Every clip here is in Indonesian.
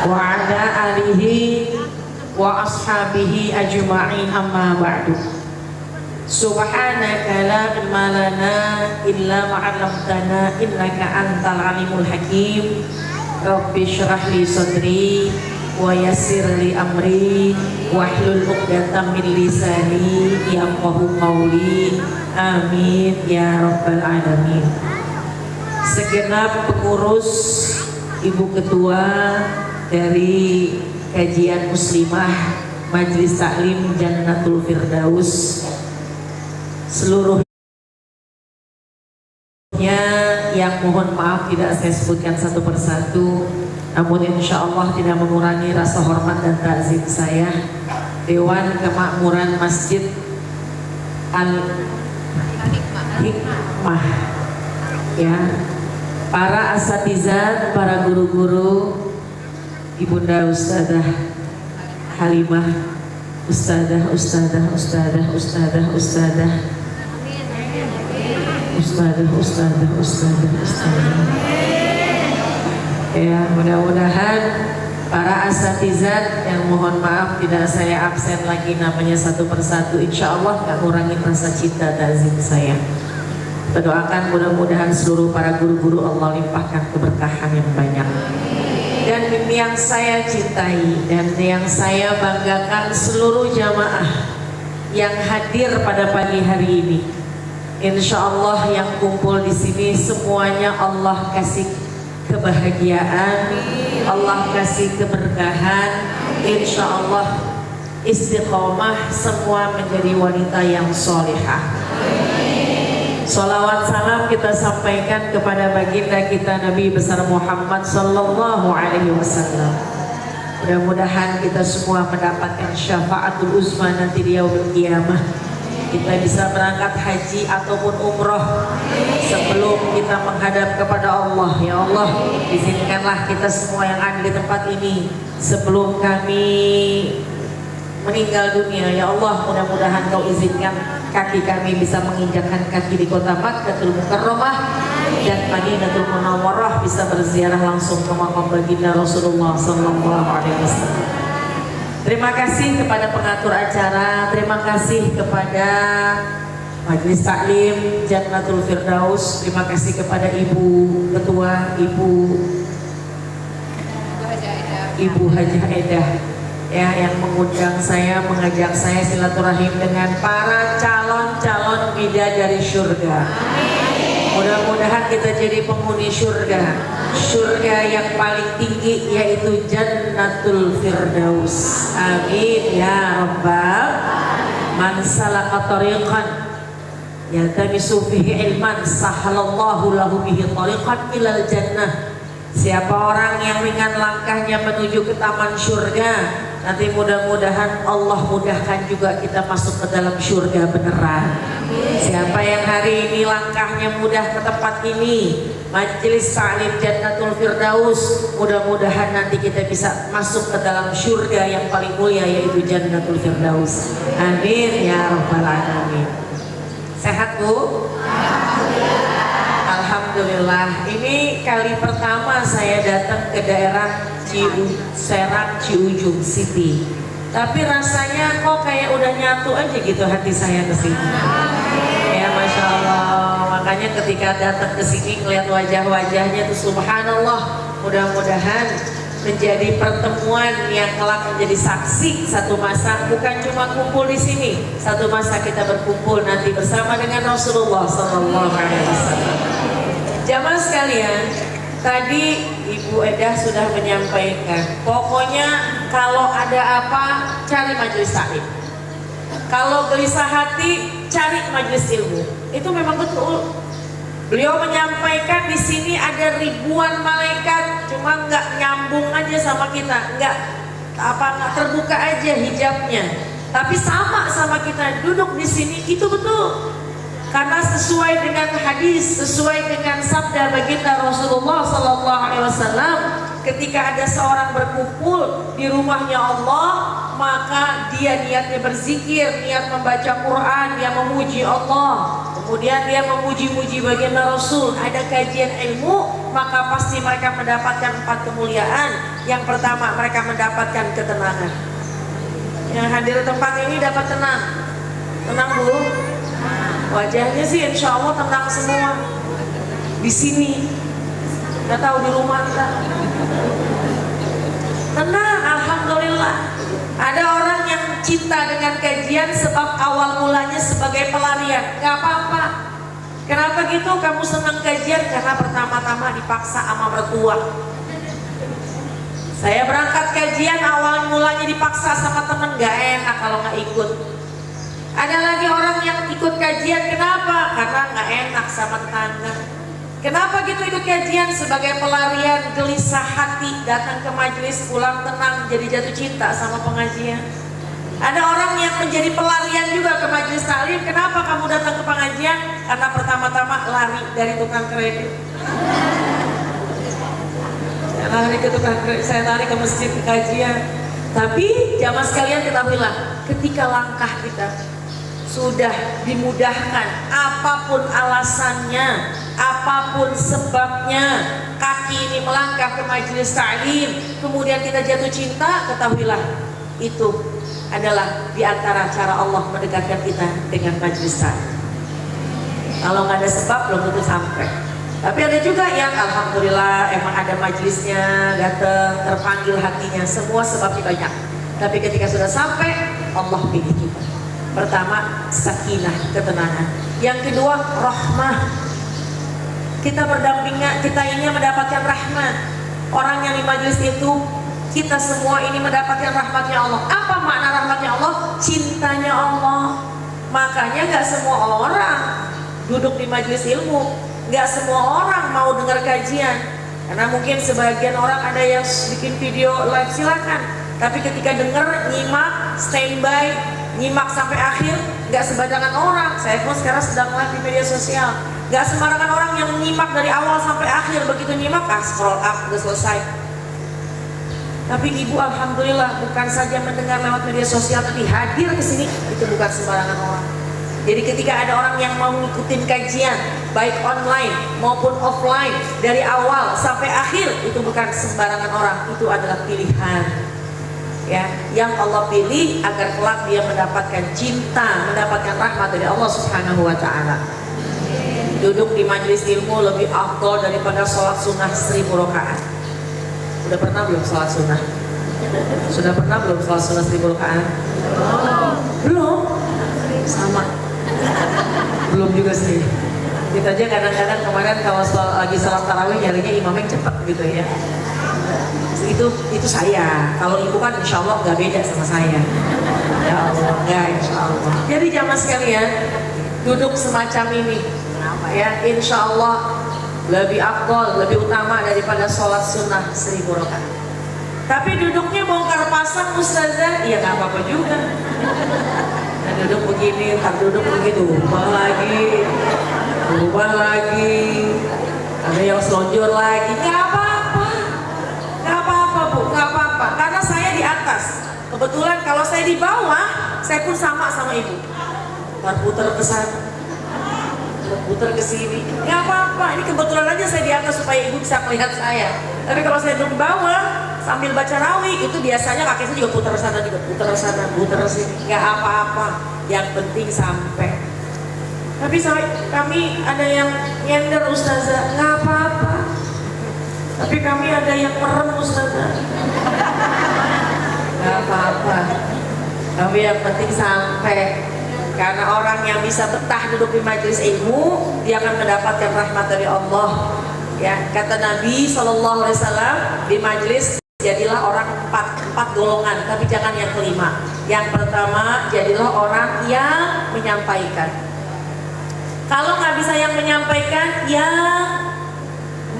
wa ala alihi wa ashabihi ajma'in, amma ba'du. Subhanaka la ilma lana illa ma 'allamtana innaka antal alimul hakim. Rabbi shrah li sadri wa yassir li amri wahlul 'uqdatam min lisani yafqahu qawli. Amin ya rabbal alamin. Segenap pengurus, Ibu Ketua dari Kajian Muslimah Majelis Taklim Jannatul Firdaus, seluruhnya yang mohon maaf tidak saya sebutkan satu persatu, namun insya Allah tidak mengurangi rasa hormat dan takzim saya. Dewan Kemakmuran Masjid Al-Hikmah, ya, para asatizat, para guru-guru, Ibunda Ustadzah Halimah, Ustadzah ya, mudah-mudahan para asatizat yang mohon maaf tidak saya absen lagi namanya satu persatu, insya Allah gak ngurangin rasa cinta takzim saya. Kita doakan mudah-mudahan seluruh para guru-guru Allah limpahkan keberkahan yang banyak. Dan yang saya cintai dan yang saya banggakan, seluruh jamaah yang hadir pada pagi hari ini, insya Allah yang kumpul di sini semuanya Allah kasih kebahagiaan, Allah kasih keberkahan, insya Allah istiqomah, semua menjadi wanita yang solihah. Salawat salam kita sampaikan kepada baginda kita Nabi besar Muhammad sallallahu alaihi wasallam. Mudah-mudahan kita semua mendapatkan syafaatul uzma nanti di yaumil qiyamah. Kita bisa berangkat haji ataupun umroh sebelum kita menghadap kepada Allah. Ya Allah, izinkanlah kita semua yang ada di tempat ini sebelum kami meninggal dunia, ya Allah, mudah-mudahan Kau izinkan kaki kami bisa menginjakkan kaki di kota Makkatul Mukarramah dan Madinatul Munawwarah, bisa berziarah langsung ke makam baginda Rasulullah sallallahu alaihi wasallam. Terima kasih kepada pengatur acara, terima kasih kepada Majelis Taklim Jannatul Firdaus, terima kasih kepada Ibu Ketua, Ibu Hajah Edah, ya, yang mengundang saya, mengajak saya silaturahim dengan para calon-calon bidadari syurga. Mudah-mudahan kita jadi penghuni syurga, syurga yang paling tinggi yaitu Jannatul Firdaus. Amin ya rabbal. Man salaka tariqan yaltamisu fihi ilman sahalallahu lahu bihi tariqan ilal jannah. Siapa orang yang ringan langkahnya menuju ke taman syurga, nanti mudah-mudahan Allah mudahkan juga kita masuk ke dalam syurga beneran. Siapa yang hari ini langkahnya mudah ke tempat ini, Majelis Taklim Jannatul Firdaus, mudah-mudahan nanti kita bisa masuk ke dalam syurga yang paling mulia yaitu Jannatul Firdaus. Amin ya rabbal alamin. Sehat Bu? Alhamdulillah, ini kali pertama saya datang ke daerah Serang Ciujung City, tapi rasanya kok kayak udah nyatu aja gitu hati saya ke sini. Ya Masya Allah, makanya ketika datang ke sini ngeliat wajah-wajahnya tuh subhanallah, mudah-mudahan menjadi pertemuan yang kelak menjadi saksi satu masa, bukan cuma kumpul di sini, satu masa kita berkumpul nanti bersama dengan Rasulullah sallallahu alaihi wasallam. Jamaah sekalian, tadi Ibu Edah sudah menyampaikan, pokoknya kalau ada apa cari majelis taklim. Kalau gelisah hati cari majelis ilmu. Itu memang betul. Beliau menyampaikan di sini ada ribuan malaikat, cuma nggak nyambung aja sama kita, nggak terbuka aja hijabnya. Tapi sama kita duduk di sini, itu betul. Karena sesuai dengan hadis, sesuai dengan sabda baginda Rasulullah sallallahu alaihi wasallam, ketika ada seorang berkumpul di rumahnya Allah, maka dia niatnya berzikir, niat membaca Quran, dia memuji Allah, kemudian dia memuji-muji baginda Rasul, ada kajian ilmu, maka pasti mereka mendapatkan 4 kemuliaan. Yang pertama, mereka mendapatkan ketenangan. Yang hadir di tempat ini dapat tenang. Tenang Bu. Wajahnya sih insya Allah tenang semua. Di sini, nggak tahu di rumah kita. Tenang, alhamdulillah. Ada orang yang cinta dengan kajian sebab awal mulanya sebagai pelarian. Gak apa-apa. Kenapa gitu? Kamu senang kajian karena pertama-tama dipaksa sama mertua. Saya berangkat kajian awal mulanya dipaksa sama temen, gak enak kalau gak ikut. Ada lagi orang yang ikut kajian, kenapa? Karena gak enak sama tetangga. Kenapa gitu ikut kajian? Sebagai pelarian gelisah hati, datang ke majelis, pulang tenang, jadi jatuh cinta sama pengajian. Ada orang yang menjadi pelarian juga ke majelis taklim. Kenapa kamu datang ke pengajian? Karena pertama-tama lari dari tukang kredit. Saya lari ke tukang kredit, saya lari ke masjid ke kajian. Tapi jamaah sekalian ketahuilah, ketika langkah kita sudah dimudahkan, apapun alasannya, apapun sebabnya, kaki ini melangkah ke majelis taklim, kemudian kita jatuh cinta, ketahuilah itu adalah diantara cara Allah mendekatkan kita dengan majelis taklim. Kalau nggak ada sebab belum tentu sampai. Tapi ada juga yang alhamdulillah emang ada majelisnya, datang, terpanggil hatinya, semua sebabnya banyak. Tapi ketika sudah sampai, Allah pilih kita. Pertama, sakinah, ketenangan. Yang kedua, rahmah. Kita berdampingan, kita ini mendapatkan rahmat. Orang yang di majelis itu, kita semua ini mendapatkan rahmatnya Allah. Apa makna rahmatnya Allah? Cintanya Allah. Makanya gak semua orang duduk di majelis ilmu, gak semua orang mau dengar kajian. Karena mungkin sebagian orang ada yang bikin video live, silakan. Tapi ketika dengar, nyimak, standby, nyimak sampai akhir, gak sebadangan orang. Saya pun sekarang sedang live di media sosial. Gak sembarangan orang yang nyimak dari awal sampai akhir. Begitu nyimak, scroll up, udah selesai. Tapi ibu alhamdulillah bukan saja mendengar lewat media sosial, tapi hadir ke sini, itu bukan sembarangan orang. Jadi ketika ada orang yang mau ngikutin kajian, baik online maupun offline, dari awal sampai akhir, itu bukan sembarangan orang, itu adalah pilihan. Ya, yang Allah pilih agar kelak dia mendapatkan cinta, mendapatkan rahmat dari Allah Subhanahu wa Ta'ala. Duduk di majelis ilmu lebih afdal daripada sholat sunnah 1000 rakaat. Sudah pernah belum sholat sunnah? Sudah pernah belum sholat sunnah 1000 rakaat? Belum? Sama. Belum juga sih. Kita aja kadang-kadang kemarin kalau lagi sholat tarawih nyarinya imam yang cepat gitu ya. Itu saya. Kalau ibu kan insya Allah nggak beda sama saya. Ya Allah, nggak insya Allah. Jadi jamaah sekalian, duduk semacam ini, ya insya Allah lebih afdal, lebih utama daripada sholat sunnah 1000 rakaat. Tapi duduknya bongkar pasang ustazah, ya nggak apa-apa juga. Nah, duduk begini, tak duduk begitu, ubah lagi, ada yang selonjor lagi, nggak apa-apa, nggak apa-apa Bu, nggak apa-apa. Karena saya di atas, kebetulan kalau saya di bawah, saya pun sama ibu, putar ke sana, putar ke sini, nggak apa-apa. Ini kebetulan aja saya di atas supaya ibu bisa melihat saya. Tapi kalau saya duduk di bawah sambil baca rawi, itu biasanya kaki saya juga putar sana, putar sini, nggak apa-apa. Yang penting sampai. Tapi kami ada yang nyender ustazah, nggak apa-apa. Tapi kami ada yang merem ustazah, nggak apa-apa. Tapi yang penting sampai. Karena orang yang bisa betah duduk di majelis ilmu, dia akan mendapatkan rahmat dari Allah. Ya, kata Nabi SAW di majelis, jadilah orang empat golongan, tapi jangan yang kelima. Yang pertama, jadilah orang yang menyampaikan. Kalau nggak bisa yang menyampaikan, yang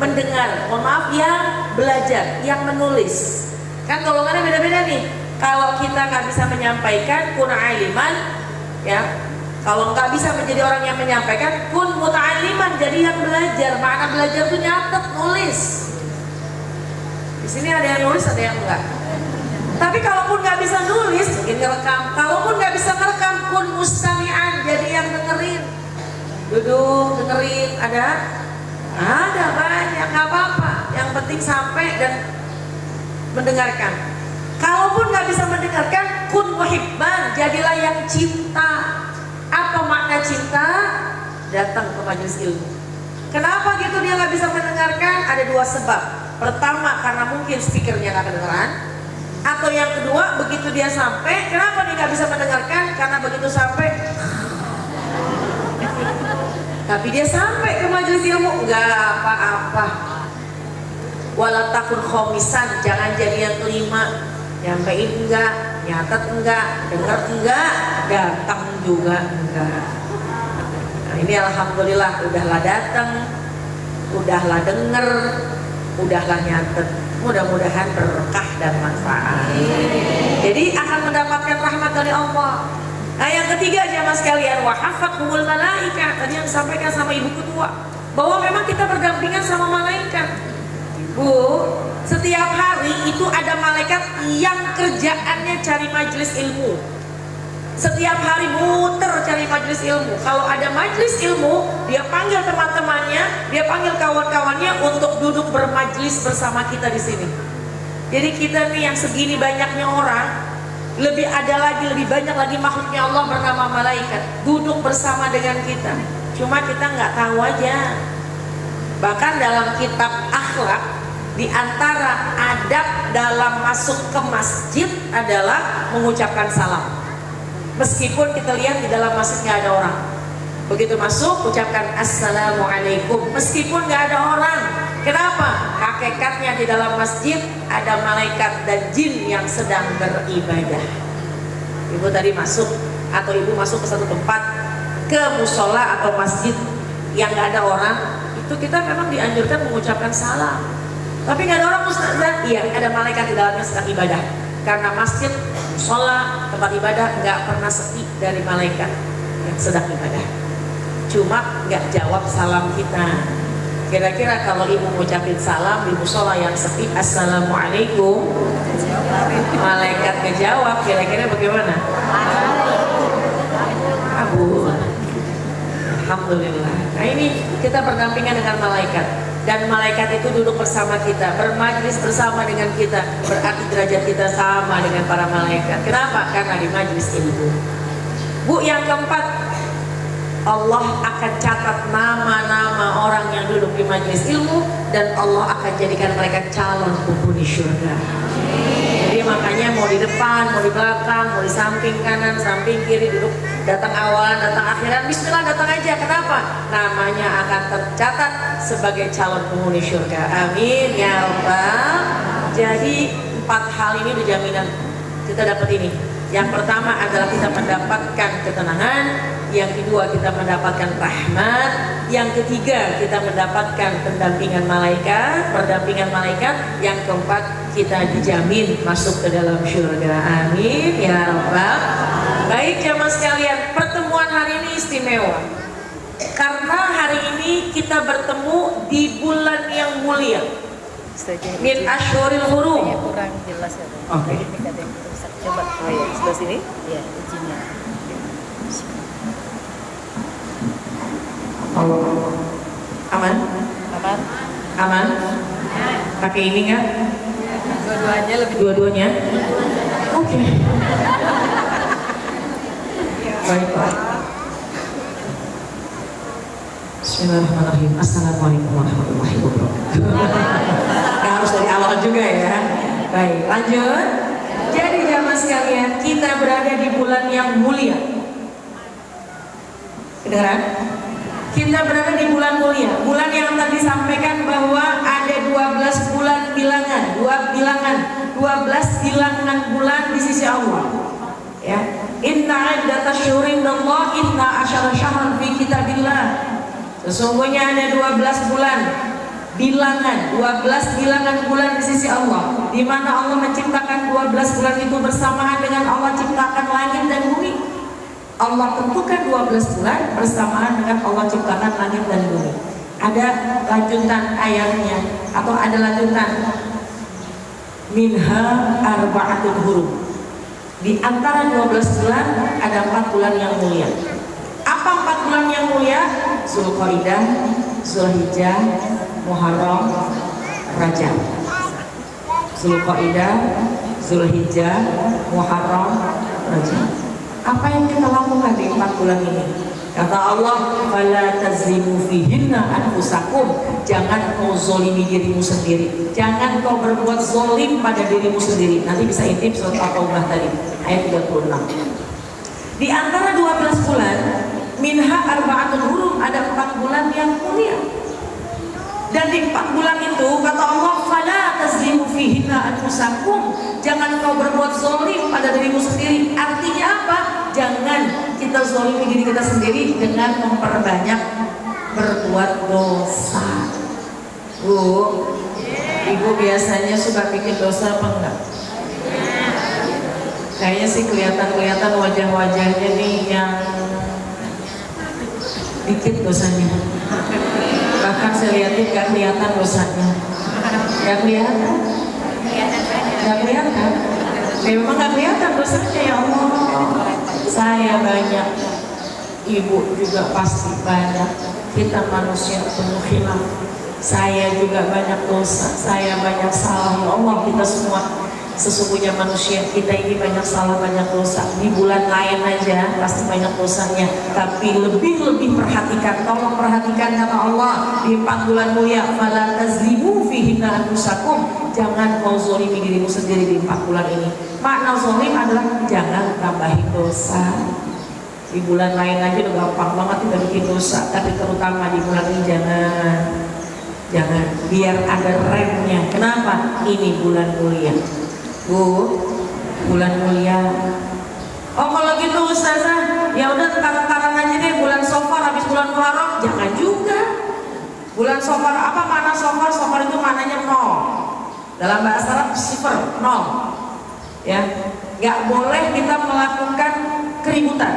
mendengar. Mohon maaf, yang belajar, yang menulis. Kan golongannya beda-beda nih. Kalau kita nggak bisa menyampaikan, kun aliman. Ya, kalau nggak bisa menjadi orang yang menyampaikan, kun muta'alliman, jadi yang belajar. Makna belajar itu nyatet, nulis. Di sini ada yang nulis, ada yang enggak. Tapi kalaupun nggak bisa nulis, mungkin ngerekam. Kalaupun nggak bisa ngerekam, kun mustami'an, jadi yang dengerin. Duduk, dengerin. Ada banyak, nggak apa-apa. Yang penting sampai dan mendengarkan. Kalaupun nggak bisa mendengarkan, kun muhibban, jadilah yang cinta. Apa makna cinta? Datang ke majelis ilmu. Kenapa gitu dia nggak bisa mendengarkan? Ada dua sebab. Pertama, karena mungkin speakernya nggak kedengeran. Atau yang kedua, begitu dia sampai, kenapa dia nggak bisa mendengarkan? Karena begitu sampai, tapi dia sampai ke majelis ilmu, nggak apa-apa. Wala takun khomisan, jangan jadi yang kelima. Nyampein enggak, nyatet enggak, denger enggak, datang juga enggak. Nah, ini alhamdulillah udahlah datang, udahlah denger, udahlah nyatet. Mudah-mudahan berkah dan manfaat. Jadi akan mendapatkan rahmat dari Allah. Nah, yang ketiga jamaah sekalian, wa hafathumul malaika. Tadi yang disampaikan sama ibu ketua bahwa memang kita berdampingan sama malaikat. Bu, setiap hari itu ada malaikat yang kerjaannya cari majelis ilmu. Setiap hari muter cari majelis ilmu. Kalau ada majelis ilmu, dia panggil teman-temannya, dia panggil kawan-kawannya untuk duduk bermajelis bersama kita di sini. Jadi kita nih yang segini banyaknya orang, lebih banyak lagi makhluknya Allah bernama malaikat duduk bersama dengan kita. Cuma kita nggak tahu aja. Bahkan dalam kitab akhlak, di antara adab dalam masuk ke masjid adalah mengucapkan salam. Meskipun kita lihat di dalam masjid nggak ada orang, begitu masuk ucapkan assalamualaikum meskipun nggak ada orang. Kenapa? Hakikatnya di dalam masjid ada malaikat dan jin yang sedang beribadah. Ibu tadi masuk atau ibu masuk ke satu tempat, ke musola atau masjid yang nggak ada orang, itu kita memang dianjurkan mengucapkan salam. Tapi nggak ada orang ustazah, iya ada malaikat di dalamnya sedang ibadah. Karena masjid, musola, tempat ibadah nggak pernah sepi dari malaikat yang sedang ibadah. Cuma nggak jawab salam kita. Kira-kira kalau ibu ngucapin salam di musola yang sepi, assalamualaikum, malaikat ngejawab, kira-kira bagaimana? Kabur. Alhamdulillah. Nah ini kita berdampingan dengan malaikat. Dan malaikat itu duduk bersama kita, bermajlis bersama dengan kita, berarti derajat kita sama dengan para malaikat. Kenapa? Karena di majlis ilmu. Bu, yang keempat, Allah akan catat nama-nama orang yang duduk di majlis ilmu dan Allah akan jadikan mereka calon penghuni surga. Jadi makanya mau di depan, mau di belakang, mau di samping kanan, samping kiri, duduk datang awal, datang akhiran, bismillah datang aja. Kenapa? Namanya akan tercatat sebagai calon penghuni surga. Amin ya rabbal. Jadi 4 hal ini udah jaminan kita dapat ini. Yang pertama adalah kita mendapatkan ketenangan, yang kedua kita mendapatkan rahmat, yang ketiga kita mendapatkan pendampingan malaikat, perdampingan malaikat, yang keempat kita dijamin masuk ke dalam surga. Amin ya rabbal. Baik jamaah sekalian, pertemuan hari ini istimewa karena hari ini kita bertemu di bulan yang mulia, min asyhuril hurum. Kurang jelas ya. Oke. Coba sebelah sini. Ya, izinnya. Aman? Aman. Aman? Pakai ini nggak? Dua-duanya lebih. Dua-duanya? Oke. Baik. Bismillahirrahmanirrahim. Assalamualaikum warahmatullahi wabarakatuh. Nggak harus dari awal juga ya. Baik, lanjut. Jadi jamaah sekalian, kita berada di bulan yang mulia. Kedengeran? Kita berada di bulan mulia, bulan yang tadi disampaikan bahwa ada 12 bulan bilangan, 12 bilangan bulan di sisi Allah. Ya, inna iddatash syuhuri indallah inna asyara syahran fi kitabillah. Sesungguhnya ada 12 bulan bilangan, 12 bilangan bulan di sisi Allah, di mana Allah menciptakan 12 bulan itu bersamaan dengan Allah ciptakan langit dan bumi. Allah tentukan 12 bulan bersamaan dengan Allah ciptakan langit dan bumi. Ada lanjutan ayatnya atau ada lanjutan minha arba'atul hurum. Di antara 12 bulan ada 4 bulan yang mulia. Apa 4 bulan yang mulia? Zulqa'dah, Zulhijjah, Muharram, Rajab. Zulqa'dah, Zulhijjah, Muharram, Rajab. Apa yang kita lakukan di 4 bulan ini? Kata Allah, "Fala tazlimu fihinna anfusakum." Jangan kau zolimi dirimu sendiri. Jangan kau berbuat zolim pada dirimu sendiri. Nanti bisa intip surat At-Taubah tadi, ayat 36. Di antara 12 bulan, minha arba'atul hurum, ada 4 bulan yang mulia. Dan di 4 bulan itu kata Allah, "Fala tazlimu fihinna anfusakum." Jangan kau berbuat zolim pada dirimu sendiri. Artinya apa? Jangan kita zolimi diri kita sendiri dengan memperbanyak berbuat dosa. Bu, ibu biasanya suka bikin dosa apa enggak? Kayaknya sih kelihatan wajah-wajahnya nih yang dikit dosanya. Bahkan saya lihatin gak kelihatan dosanya. Gak kelihatan. Gak kelihatan. Memang gak kelihatan dosanya, ya Allah. Saya banyak, ibu juga pasti banyak. Kita manusia penuh khilaf. Saya juga banyak dosa, saya banyak salah. Ya Allah, kita semua sesungguhnya manusia, kita ini banyak salah, banyak dosa. Di bulan lain aja pasti banyak dosanya. Tapi lebih perhatikan, tolong perhatikan kata Allah di 4 bulan mulia, "Fala tazlimu fihinna anfusakum." Jangan kau zolimi dirimu sendiri di 4 bulan ini. Makna zolim adalah jangan tambahin dosa. Di bulan lain aja udah gampang banget kita bikin dosa, tapi terutama di bulan ini jangan, biar ada remnya. Kenapa? Ini bulan mulia. Bu, bulan mulia. Oh kalau gitu Ustazah, ya udah tentang-tentang aja deh bulan Safar habis bulan Muharram. Jangan juga. Bulan Safar, apa makna Safar? Safar itu maknanya 0. Dalam bahasa Arab sifar, 0. Ya, nggak boleh kita melakukan keributan.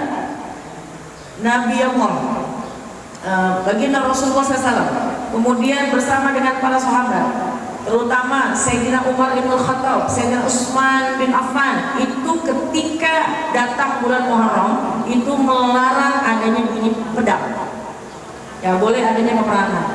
Nabi Allah, baginda Rasulullah SAW, kemudian bersama dengan para sahabat, terutama Sayyidina Umar bin Khattab, Sayyidina Utsman bin Affan, itu ketika datang bulan Muharram itu melarang adanya bunyi pedang. Ya boleh adanya peperangan.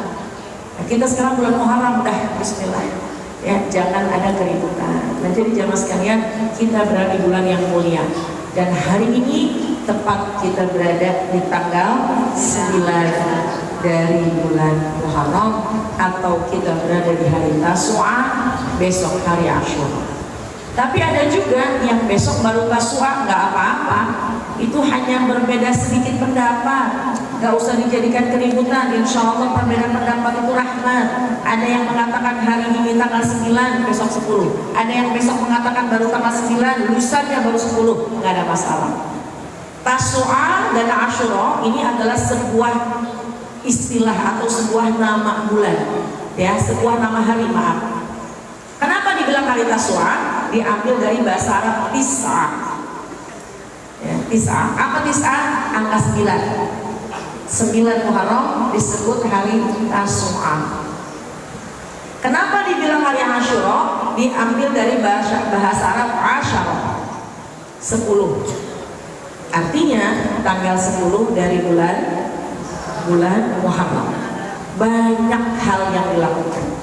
Nah, kita sekarang bulan Muharram udah Bismillah. Ya, jangan ada keributan. Nah, jadi jamaah sekalian, kita berada di bulan yang mulia. Dan hari ini tepat kita berada di tanggal 9 dari bulan Muharram, atau kita berada di hari Tasu'a, besok hari Asyura. Tapi ada juga yang besok baru Tasu'a, nggak apa-apa. Itu hanya berbeda sedikit pendapat. Gak usah dijadikan keributan. Insya Allah perbedaan pendapat itu rahmat. Ada yang mengatakan hari ini tanggal 9, besok 10. Ada yang besok mengatakan baru tanggal 9, lusanya baru 10. Gak ada masalah. Tasu'a dan Asyura ini adalah sebuah istilah atau sebuah nama bulan, ya, sebuah nama hari, maaf. Kenapa dibilang hari Tasu'a? Diambil dari bahasa Arab tis'a. Ya, tis'a. Apa tis'a? Angka 9. 9 Muharram disebut hari Tasu'a. Kenapa dibilang hari Asyura? Diambil dari bahasa Arab Asyara, 10. Artinya tanggal 10 dari bulan Muharram. Banyak hal yang dilakukan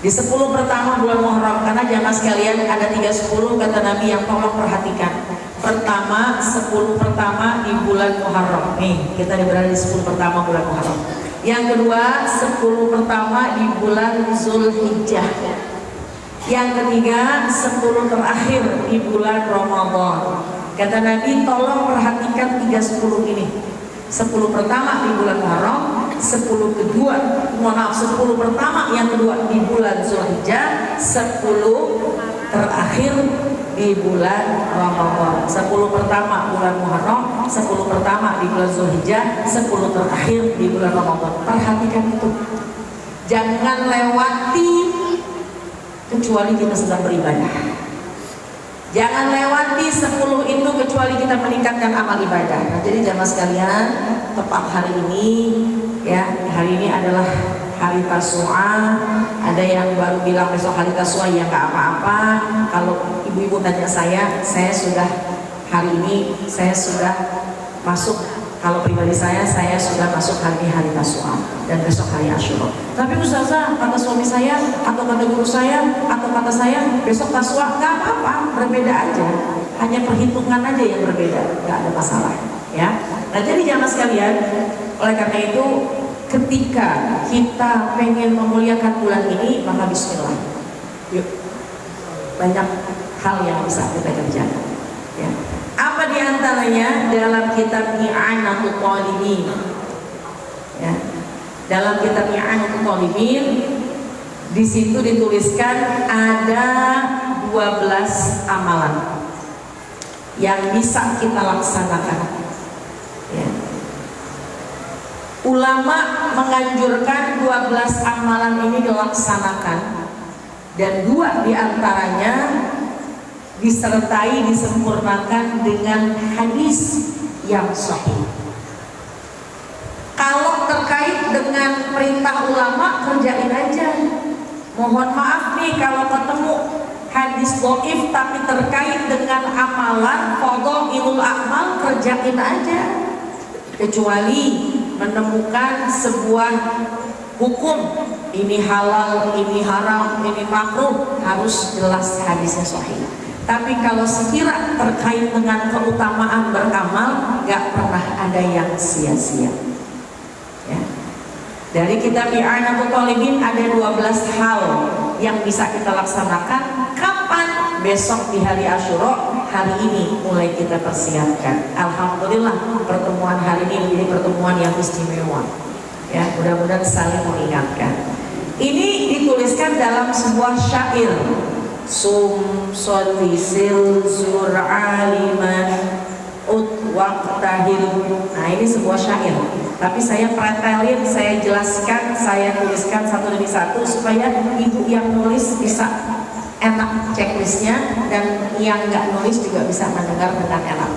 di 10 pertama bulan Muharram, karena jamaah sekalian ada 3/10 kata Nabi yang tolong perhatikan. Pertama, 10 pertama di bulan Muharram. Nih, kita berada di 10 pertama bulan Muharram. Yang kedua, 10 pertama di bulan Zulhijjah. Yang ketiga, 10 terakhir di bulan Ramadan. Kata Nabi, tolong perhatikan 3/10 ini. 10 pertama di bulan Muharram, 10 pertama yang kedua di bulan Zulhijjah, 10 terakhir di bulan Ramadan. 10 pertama bulan Muharram, 10 pertama di bulan Zulhijjah, 10 terakhir di bulan Ramadan. Perhatikan itu. Jangan lewati kecuali kita sedang beribadah. Jangan lewati 10 itu kecuali kita meningkatkan amal ibadah. Nah, jadi jamaah sekalian, tepat hari ini, ya, hari ini adalah hari Tasu'a. Ada yang baru bilang besok hari Tasu'a, ya nggak apa-apa. Kalau ibu-ibu tanya saya sudah hari ini saya sudah masuk Kalau pribadi saya sudah masuk hari ini hari Tasu'a dan besok hari Asyura. Tapi Ustazah, kata suami saya atau kata guru saya atau kata saya besok Tasu'a, nggak apa-apa, berbeda aja. Hanya perhitungan aja yang berbeda, nggak ada masalah. Ya. Nah jadi jamaah sekalian, oleh karena itu ketika kita pengen memuliakan bulan ini, maka Bismillah. Yuk, banyak hal yang bisa kita kerjakan. Ya. Apa diantaranya dalam kitab I'anatul Talibin, ya, dalam kitab I'anatul Talibin di situ dituliskan ada 12 amalan yang bisa kita laksanakan. Ya. Ulama menganjurkan 12 amalan ini dilaksanakan dan 2 diantaranya disertai disempurnakan dengan hadis yang sahih. Kalau terkait dengan perintah ulama, kerjain aja. Mohon maaf nih kalau ketemu hadis dhaif tapi terkait dengan amalan fadhailul a'mal, kerjain aja. Kecuali menemukan sebuah hukum, ini halal, ini haram, ini makruh, harus jelas hadisnya sahih. Tapi kalau sekira terkait dengan keutamaan beramal, gak pernah ada yang sia-sia. Ya. Dari kitab I'anatul Talibin ada 12 hal yang bisa kita laksanakan. Kapan? Besok di hari Asyura. Hari ini mulai kita persiapkan. Alhamdulillah pertemuan hari ini menjadi pertemuan yang istimewa. Ya, mudah-mudahan saling mengingatkan. Ini dituliskan dalam sebuah syair. Sum sholli sil zur aliman waqtahil. Nah ini sebuah syair, tapi saya pretelin, saya jelaskan, saya tuliskan satu demi satu supaya ibu yang nulis bisa enak checklistnya dan yang nggak nulis juga bisa mendengar dengan enak.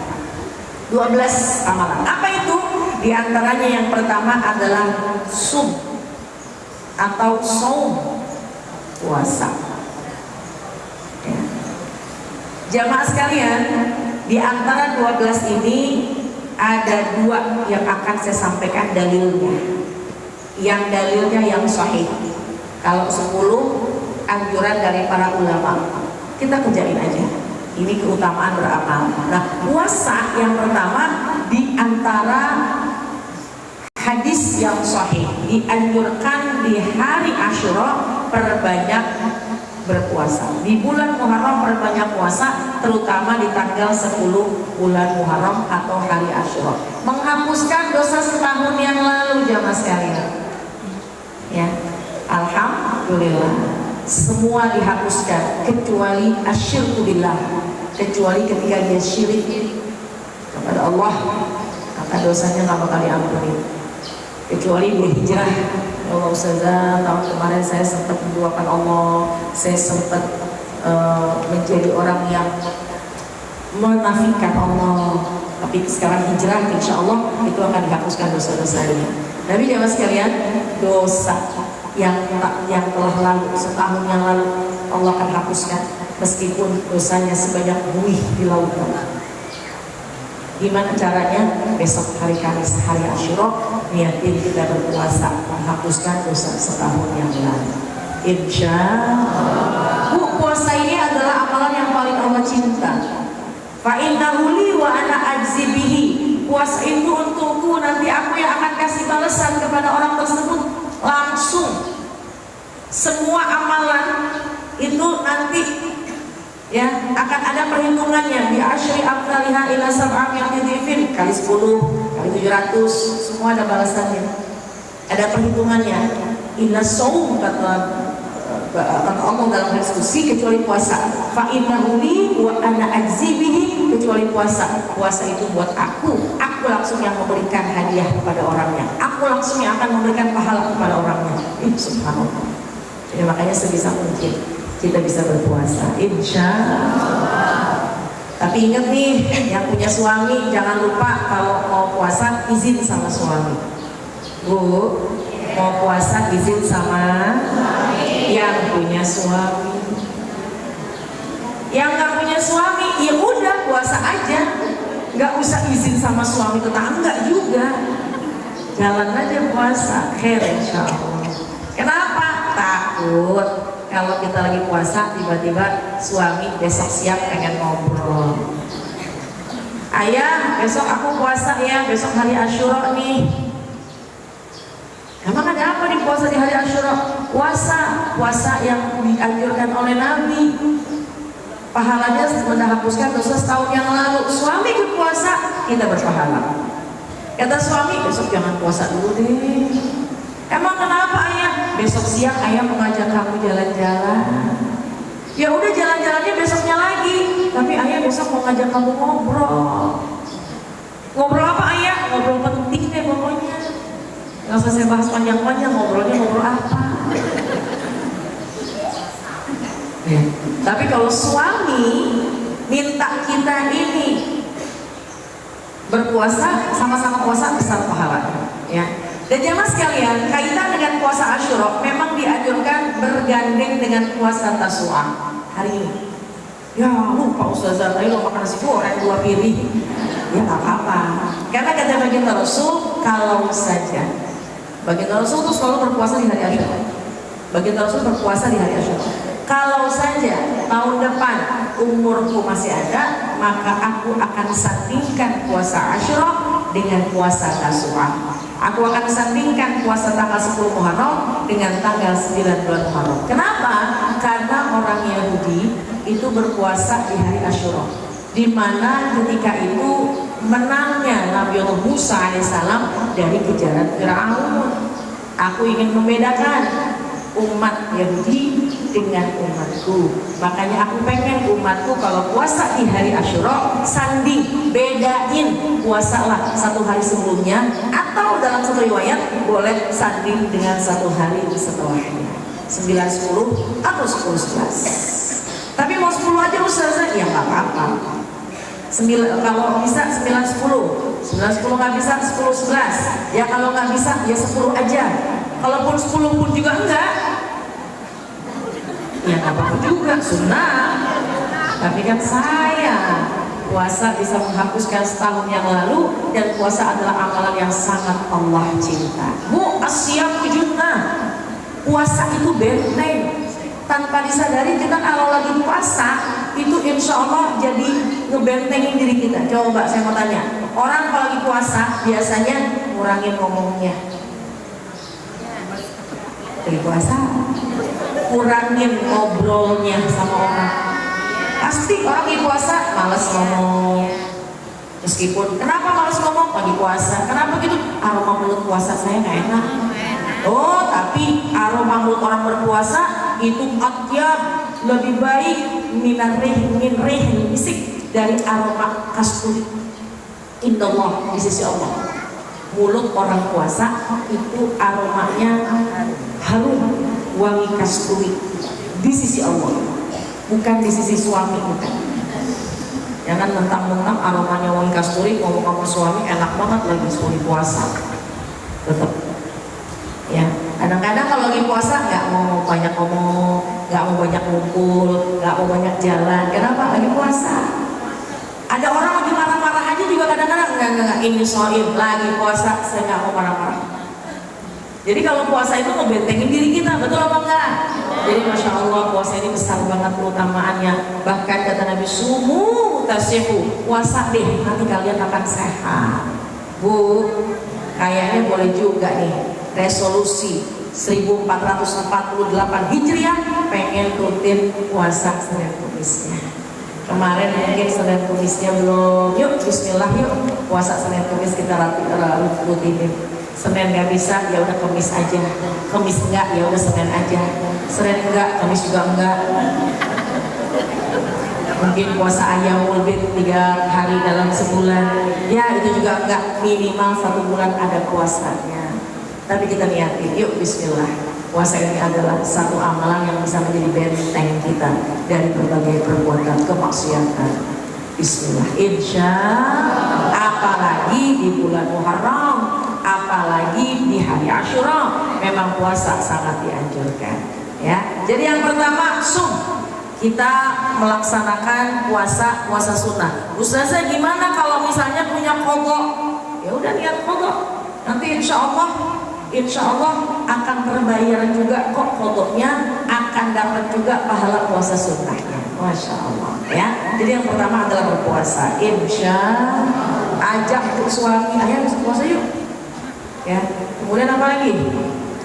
12 amalan. Apa itu? Di antaranya yang pertama adalah sum atau saum, puasa. Jamaah sekalian, di antara 12 ini ada 2 yang akan saya sampaikan dalilnya. Yang dalilnya yang sahih. Kalau 10 anjuran dari para ulama, kita kerjain aja. Ini keutamaan beramal. Nah, puasa yang pertama di antara hadis yang sahih dianjurkan di hari Asyura perbanyak berpuasa. Di bulan Muharram perbanyak puasa, terutama di tanggal 10 bulan Muharram atau hari Asyura. Menghapuskan dosa setahun yang lalu jamaah sekalian. Ya, alhamdulillah. Semua dihapuskan kecuali asyirku billah. Kecuali ketika dia syirik kepada Allah, maka dosanya nggak bakal diampuni. Kecuali berhijrah. Allah Ustazah, tahun kemarin saya sempat menduakan Allah, saya sempat menjadi orang yang menafikan Allah, tapi sekarang hijrah, insya Allah itu akan dihapuskan dosa-dosanya. Tapi jamaah sekalian, dosa yang telah lalu setahun yang lalu Allah akan hapuskan meskipun dosanya sebanyak buih di lautan. Gimana caranya? Besok hari Kamis, hari Asyura, niatin kita berpuasa menghapuskan dosa setahun yang lalu. Insya Allah. Bu, puasa ini adalah amalan yang paling Allah cinta. Fa innahu li wa ana ajzi bihi. Puasa itu untukku, nanti aku yang akan kasih balasan kepada orang tersebut langsung. Semua amalan itu nanti ya akan ada perhitungannya. Bi asyri amsalha ila sab'ati dhifin, kali 10, kali 700, semua ada balasannya. Ada perhitungannya. Inna shaum kata Allah dalam hadis qudsi, kecuali puasa. Fa innahu li wa ana ajzi bihi, kecuali puasa. Puasa itu buat aku langsung yang memberikan hadiah kepada orangnya. Aku langsung yang akan memberikan pahala kepada orangnya. Subhanallah. Jadi makanya sebisa mungkin kita bisa berpuasa, insya Allah. Tapi ingat nih, yang punya suami jangan lupa kalau mau puasa izin sama suami. Bu, mau puasa izin sama yang punya suami. Yang nggak punya suami, ya udah puasa aja, nggak usah izin sama suami tetangga juga, jalan aja puasa, khair insya Allah. Kenapa? Takut kalau kita lagi puasa tiba-tiba suami besok siang pengen ngobrol. Ayah, besok aku puasa ya, besok hari Asyura nih. Emang ada apa nih puasa di hari Asyura? Puasa yang dianjurkan oleh Nabi. Pahalanya menghapuskan dosa setahun yang lalu. Suami ikut puasa, kita berpahala. Kata suami, besok jangan puasa dulu deh. Emang kenapa ayah? Besok siang ayah mengajak kamu jalan-jalan. Ya udah jalan-jalannya besoknya lagi. Tapi ayah besok mau ngajak kamu ngobrol. Ngobrol apa ayah? Ngobrol penting deh pokoknya. Gak usah saya bahas panjang-panjang, ngobrolnya ngobrol apa. Ya. Tapi kalau suami minta kita ini berpuasa, sama-sama puasa besar pahalanya, ya. Dan jamaah sekalian, kaitan dengan puasa Asyura memang dianjurkan bergandeng dengan puasa Tasu'a hari ini. Ya lupa Ustazah, ayo makan nasi goreng 2 piring. Ya nggak apa-apa. Karena kata baginda Rasul, kalau saja baginda Rasul itu selalu berpuasa di hari Asyura. Baginda Rasul berpuasa di hari Asyura. Kalau saja tahun depan umurku masih ada, maka aku akan sandingkan puasa Asyura dengan puasa Tasu'a. Aku akan sandingkan puasa tanggal 10 Muharram dengan tanggal 9 bulan Muharram. Kenapa? Karena orang Yahudi itu berpuasa di hari Asyura, di mana ketika itu menangnya Nabi Allah Musa alaihissalam dari kejaran Fir'aun. Aku ingin membedakan umat Yahudi dengan umatku. Makanya aku pengen umatku kalau puasa di hari Asyura sanding, bedain, puasalah 1 hari sebelumnya, atau dalam satu riwayat boleh sanding dengan 1 hari setelahnya, 9-10 atau 10-11. Tapi mau 10 aja Ustazah, ya nggak apa-apa. Kalau bisa 9-10, 9-10 nggak bisa 10-11. Ya kalau nggak bisa ya 10 aja. Kalaupun 10 pun juga enggak, ya nggak apa-apa juga, sunnah. Tapi kan saya puasa bisa menghapuskan setahun yang lalu, dan puasa adalah amalan yang sangat Allah cinta. Bu, asyam junnah, puasa itu benteng. Tanpa disadari kita kalau lagi puasa itu insya Allah jadi ngebentengin diri kita. Coba saya mau tanya, orang kalau lagi puasa biasanya ngurangin ngomongnya. Lagi puasa kurangin ngobrolnya sama orang. Pasti orang lagi puasa malas ngomong. Meskipun kenapa malas ngomong lagi puasa? Kenapa gitu? Aroma mulut puasa saya nggak enak. Oh, tapi aroma mulut orang berpuasa itu atyab, lebih baik min rih misik dari aroma kasturi. Indallah, di sisi Allah. Mulut orang puasa itu aromanya harum, wangi kasturi di sisi Allah, bukan di sisi suami, bukan. Jangan mentang-mentang aromanya wangi kasturi ngomong sama suami enak banget lagi suami puasa. Tetap ya, kadang-kadang kalau lagi puasa nggak mau banyak ngomong, nggak mau banyak ngumpul, nggak mau banyak jalan. Kenapa? Lagi puasa. Ada orang lagi marah-marah aja juga kadang-kadang enggak, ini soal lagi puasa, saya nggak mau marah-marah. Jadi kalau puasa itu ngebentengin diri kita, betul apa enggak? Jadi Masya Allah puasa ini besar banget keutamaannya. Bahkan kata Nabi, sumu tasihu, puasa deh, nanti kalian akan sehat. Bu, kayaknya boleh juga nih resolusi 1448 Hijriah pengen rutin puasa Senin Kemisnya. Kemarin mungkin Senin Kemisnya belum, yuk bismillah yuk puasa Senin Kemis kita rutinin. Senin nggak bisa ya udah Kemis aja, Kemis enggak ya udah Senin aja, Senin enggak Kemis juga enggak. Mungkin puasa Ayyamul Bid 3 hari dalam sebulan, ya itu juga enggak, minimal 1 bulan ada puasanya. Tapi kita niatin, yuk bismillah. Puasa ini adalah satu amalan yang bisa menjadi benteng kita dari berbagai perbuatan kemaksiatan. Bismillah. Insya Allah. Apalagi di bulan Muharram, apalagi di hari Asyura, memang puasa sangat dianjurkan. Ya. Jadi yang pertama, sum. kita melaksanakan puasa sunnah. Ustazah gimana kalau misalnya punya kodok? Ya udah niat kodok, nanti insya Allah akan terbayar juga kok kodoknya, akan dapat juga pahala puasa sunnahnya. Masya Allah ya. Jadi yang pertama adalah berpuasa. Insya ajak untuk suami, ayo puasa yuk. Ya. Kemudian apa lagi?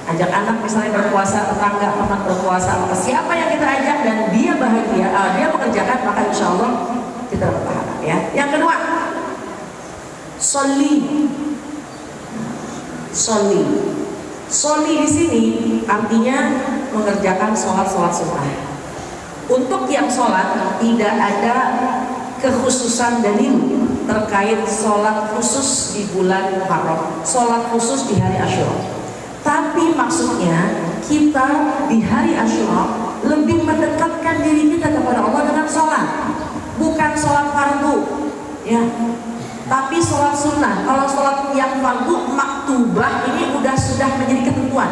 Ajak anak misalnya berpuasa, tetangga teman berpuasa, maka siapa yang kita ajak dan dia bahagia, dia mengerjakan, maka insya Allah kita berpahala ya. Yang kedua, Soli di sini artinya mengerjakan sholat sunnah. Untuk yang sholat tidak ada kekhususan dalil terkait sholat khusus di bulan Muharram, sholat khusus di hari Asyura. Tapi maksudnya kita di hari Asyura lebih mendekatkan diri kita kepada Allah dengan sholat, bukan sholat fardu, ya. Tapi sholat sunnah. Kalau sholat yang fardu maktubah ini sudah menjadi ketentuan.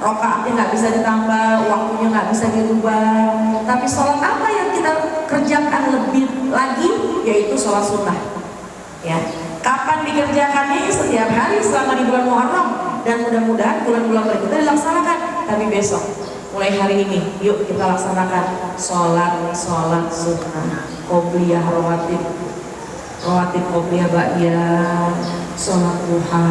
Rakaatnya nggak bisa ditambah, waktunya nggak bisa dirubah. Tapi sholat apa yang kita kerjakan lebih lagi, yaitu sholat sunnah. Ya. Kapan dikerjakannya? Setiap hari selama di bulan Muharram, dan mudah-mudahan bulan-bulan berikutnya dilaksanakan. Tapi besok, mulai hari ini, yuk kita laksanakan sholat sunnah, qobliyah, rawatib qobliyah, ba'diyah, sholat duha,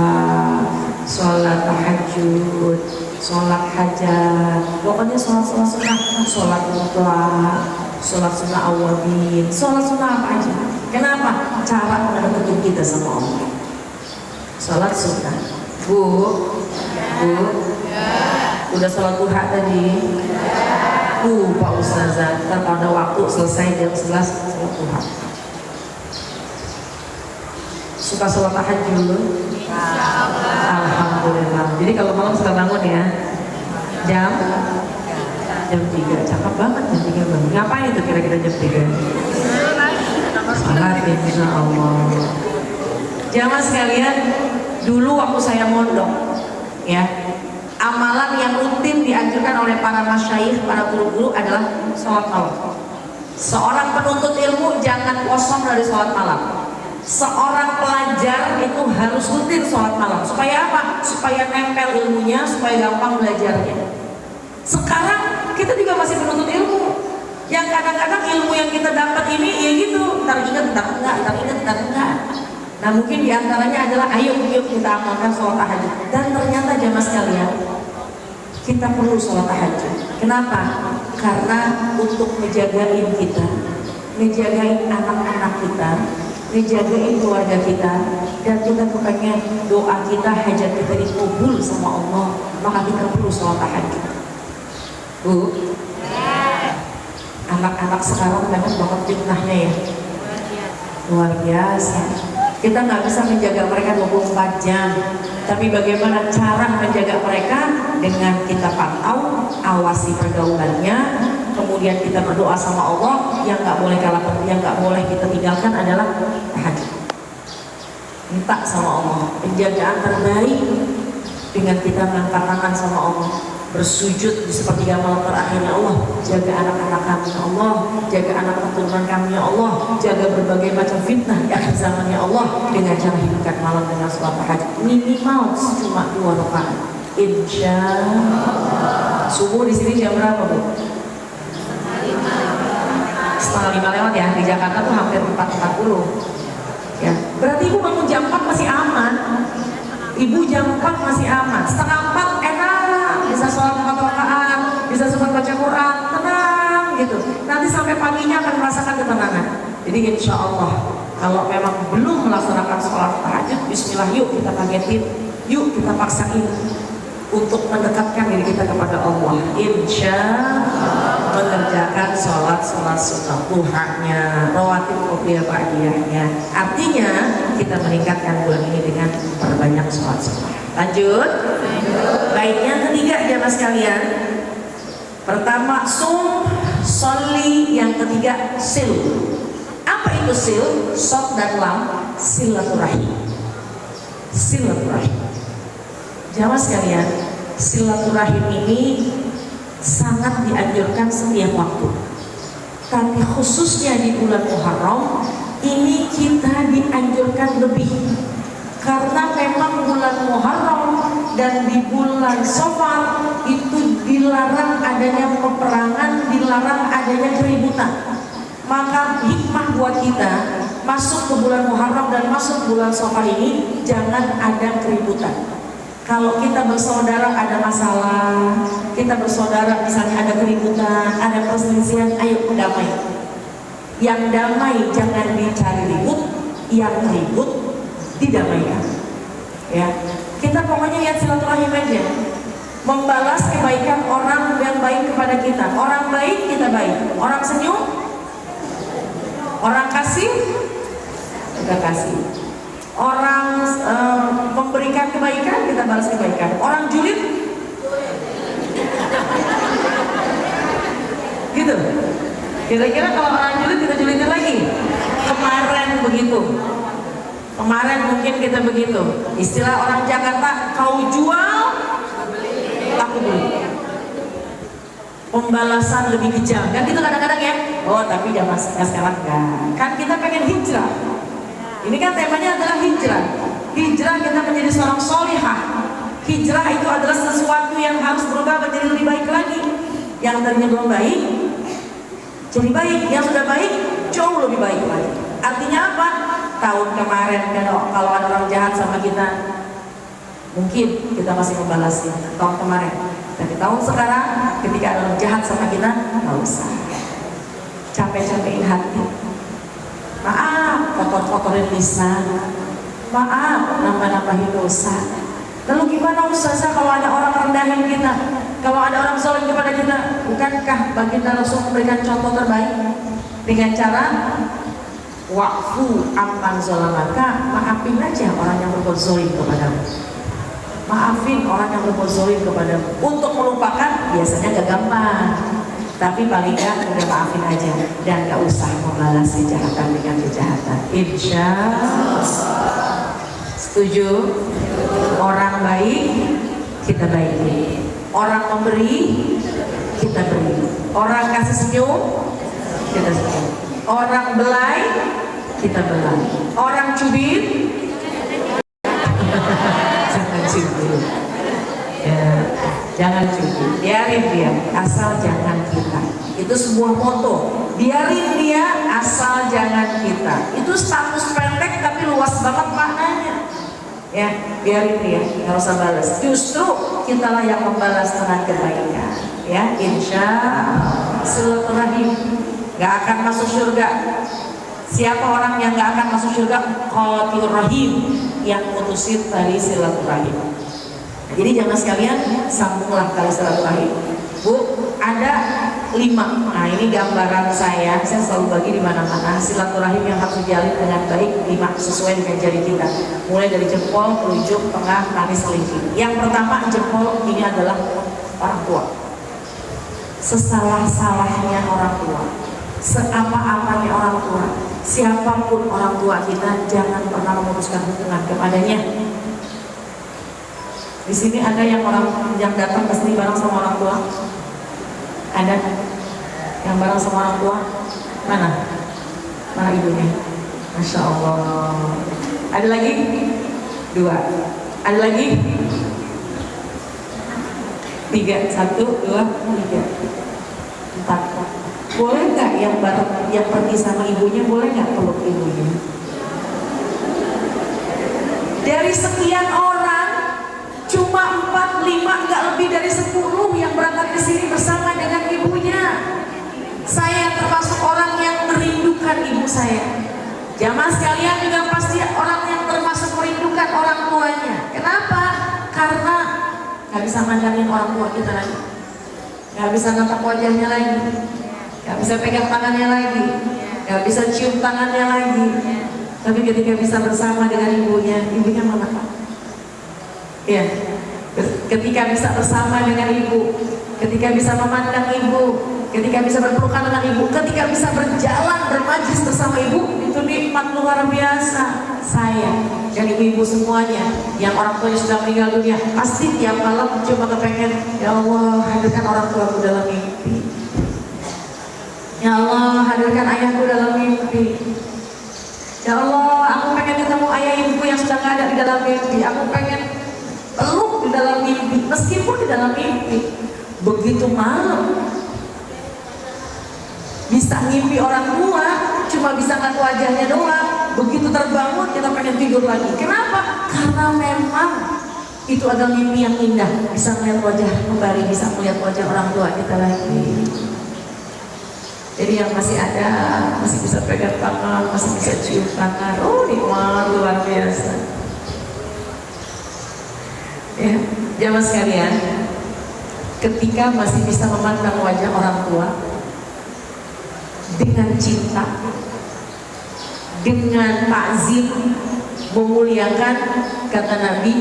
sholat tahajud, sholat hajat, pokoknya sholat sunnah, sholat mutlak, sholat sunnah awwabin, sholat sunnah apa aja. Kenapa? Cara mendekatkan kita sama Allah. Sholat sunnah. Bu, udah sholat duha tadi? Pak Ustazah, kita pada waktu selesai jam 11 sholat duha. Suka sholat tahajud? Alhamdulillah. Jadi kalau malam suka bangun ya? Jam 3. Cakep banget jam 3 bangun. Ngapain itu kira-kira jam 3? Salat insya Allah. Jamaah sekalian, dulu waktu saya mondok, ya, amalan yang rutin dianjurkan oleh para masyayikh, para guru-guru adalah sholat malam. Seorang penuntut ilmu jangan kosong dari sholat malam. Seorang pelajar itu harus rutin sholat malam. Supaya apa? Supaya nempel ilmunya, supaya gampang belajarnya. Sekarang kita juga masih menuntut ilmu, yang kadang-kadang ilmu yang kita dapat ini ya gitu, ntar ingat, ntar enggak. Nah mungkin diantaranya adalah ayo kita amalkan sholat tahajud. Dan ternyata jamaah sekalian, kita perlu sholat tahajud. Kenapa? Karena untuk ngejagain kita, ngejagain anak-anak kita, ngejagain keluarga kita, dan kita kepengen doa kita, hajat kita dikabul sama Allah, maka kita perlu sholat tahajud. Bu, anak-anak sekarang banyak banget fitnahnya ya, luar biasa. Kita nggak bisa menjaga mereka 24 jam, tapi bagaimana cara menjaga mereka? Dengan kita pantau, awasi pergaulannya, kemudian kita berdoa sama Allah. Yang nggak boleh yang nggak boleh kita tinggalkan adalah tahajud. Minta sama Allah penjagaan terbaik dengan kita mengangkat tangan sama Allah, bersujud di sepertiga malam terakhir. Ya Allah, jaga anak-anak kami ya Allah, jaga anak keturunan kami ya Allah, jaga berbagai macam fitnah di akhir zaman ya Allah, dengan cara hidupkan malam dengan sholat tahajud minimal cuma 2 rakaat. Insya Allah. Subuh di sini jam berapa Bu? 4:30 lewat ya. Di Jakarta tuh hampir 4:40. Ya, berarti ibu bangun jam 4 masih aman. Ibu jam 4 masih aman. 3:30 enak, bisa sholat 4 rakaat, bisa sempat baca Quran, tenang gitu. Nanti sampai paginya akan merasakan ketenangan. Jadi insya Allah, kalau memang belum melaksanakan sholat tahajud, bismillah yuk kita kagetin, yuk kita paksain untuk mendekatkan diri kita kepada Allah. Insya Allah mengerjakan sholat sunnah, duhanya, rawatib qobliyah, ba'diyahnya. Artinya kita meningkatkan bulan ini dengan perbanyak sholat sunnah. Lanjut. Baik, yang ketiga jamaah sekalian. Pertama sum, sholli, yang ketiga sil. Apa itu sil? Shad dan lam, silaturahim. Silaturahim. Jamaah sekalian, silaturahim ini sangat dianjurkan setiap waktu. Tapi khususnya di bulan Muharram ini kita dianjurkan lebih, karena memang bulan Muharram dan di bulan Safar itu dilarang adanya peperangan, dilarang adanya keributan. Maka hikmah buat kita masuk ke bulan Muharram dan masuk bulan Safar ini jangan ada keributan. Kalau kita bersaudara ada masalah, kita bersaudara misalnya ada keributan, ada perselisihan, ayo damai. Yang damai jangan dicari ribut, yang ribut didamaikan. Ya, kita pokoknya lihat silaturahim aja, membalas kebaikan orang yang baik kepada kita. Orang baik kita baik, orang senyum, orang kasih kita kasih, orang memberikan kebaikan kita balas kebaikan, orang julid gitu. Kira-kira kalau orang julid kita julidin lagi. Kemarin begitu, kemarin mungkin kita begitu. Istilah orang Jakarta, kau jual aku beli. Pembalasan lebih kejam kan gitu kadang-kadang ya. Oh tapi zaman sekarang enggak, kan kita pengen hijrah. Ini kan temanya adalah hijrah. Hijrah kita menjadi seorang solihah. Hijrah itu adalah sesuatu yang harus berubah menjadi lebih baik lagi. Yang tadinya belum baik jadi baik, yang sudah baik jauh lebih baik lagi. Artinya apa? Tahun kemarin kan kalau ada orang jahat sama kita, mungkin kita masih membalasnya tahun kemarin. Tapi tahun sekarang ketika ada orang jahat sama kita, nggak usah capek-capekin hati. Maaf, kotor-kotorin lisan. Maaf, nambah-nambahin dosa. Lalu gimana Ustazah kalau ada orang rendahin kita, kalau ada orang zalim kepada kita? Bukankah baginda Rasul memberikan contoh terbaik dengan cara wa'fu amman zalamaka, maafin aja orang yang berbuat zalim kepadamu. Maafin orang yang berbuat zalim kepadamu. Untuk melupakan biasanya gak gampang, tapi paling gak udah maafin aja dan gak usah membalas kejahatan dengan kejahatan. Insya Allah. Setuju? Orang baik kita baiki, orang memberi kita beri, orang kasih senyum kita senyum, orang belai kita belai, orang cubit jangan cubit ya, jangan cubit, biarin dia asal jangan kita. Itu sebuah moto, biarin dia asal jangan kita. Itu status pendek tapi luas banget maknanya. Ya, biarin dia, nggak usah balas. Justru kitalah yang membalas dengan kebaikan. Ya, insya Allah. Silaturahim nggak akan masuk surga. Siapa orang yang nggak akan masuk surga? Qatilur rahim, yang mutusin tali silaturahim. Jadi jangan sekalian sambunglah tali silaturahim. Bu, ada 5. Nah ini gambaran saya selalu bagi di mana-mana silaturahim yang harus dijalin dengan baik 5 sesuai dengan jari kita. Mulai dari jempol, telunjuk, tengah, manis, kelingking. Yang pertama jempol, ini adalah orang tua. Sesalah-salahnya orang tua, seapa-apanya orang tua, siapapun orang tua kita, jangan pernah memutuskan hubungan kepadanya. Di sini ada yang datang ke sini bareng sama orang tua? Ada yang bareng sama orang tua? Mana? Mana ibunya? Masya Allah. Ada lagi? 2. Ada lagi? 3. 1, 2, 3, 4. Boleh nggak yang pergi sama ibunya, boleh nggak peluk ibunya? Dari sekian orang cuma 4, 5, nggak lebih dari 10 yang berangkat ke sini bersama dengan ibunya. Saya termasuk orang yang merindukan ibu saya. Jamaah sekalian juga pasti orang yang termasuk merindukan orang tuanya. Kenapa? Karena nggak bisa mandangin orang tua kita lagi, nggak bisa natap wajahnya lagi, nggak bisa pegang tangannya lagi, nggak bisa cium tangannya lagi. Tapi ketika bisa bersama dengan ibunya mana Pak? Ya, ketika bisa bersama dengan ibu, ketika bisa memandang ibu, ketika bisa berpelukan dengan ibu, ketika bisa berjalan bermajlis bersama ibu, itu nikmat luar biasa. Saya dan ibu-ibu semuanya yang orang tuanya sudah meninggal dunia, pasti tiap malam cuma kepengen, ya Allah hadirkan orang tuaku dalam mimpi. Ya Allah, hadirkan ayahku dalam mimpi. Ya Allah, aku pengen ketemu ayah ibuku yang sudah gak ada di dalam mimpi. Aku pengen peluk di dalam mimpi, meskipun di dalam mimpi. Begitu malam, bisa ngimpi orang tua, cuma bisa ngeliat wajahnya doang. Begitu terbangun, kita pengen tidur lagi. Kenapa? Karena memang itu adalah mimpi yang indah. Bisa melihat wajah kembali, bisa melihat wajah orang tua kita lagi. Jadi yang masih ada, masih bisa pegang tangan, masih bisa cium tangan. Oh, nikmat luar biasa. Ya, jamaah sekalian, ketika masih bisa memandang wajah orang tua dengan cinta, dengan takzim, memuliakan, kata Nabi,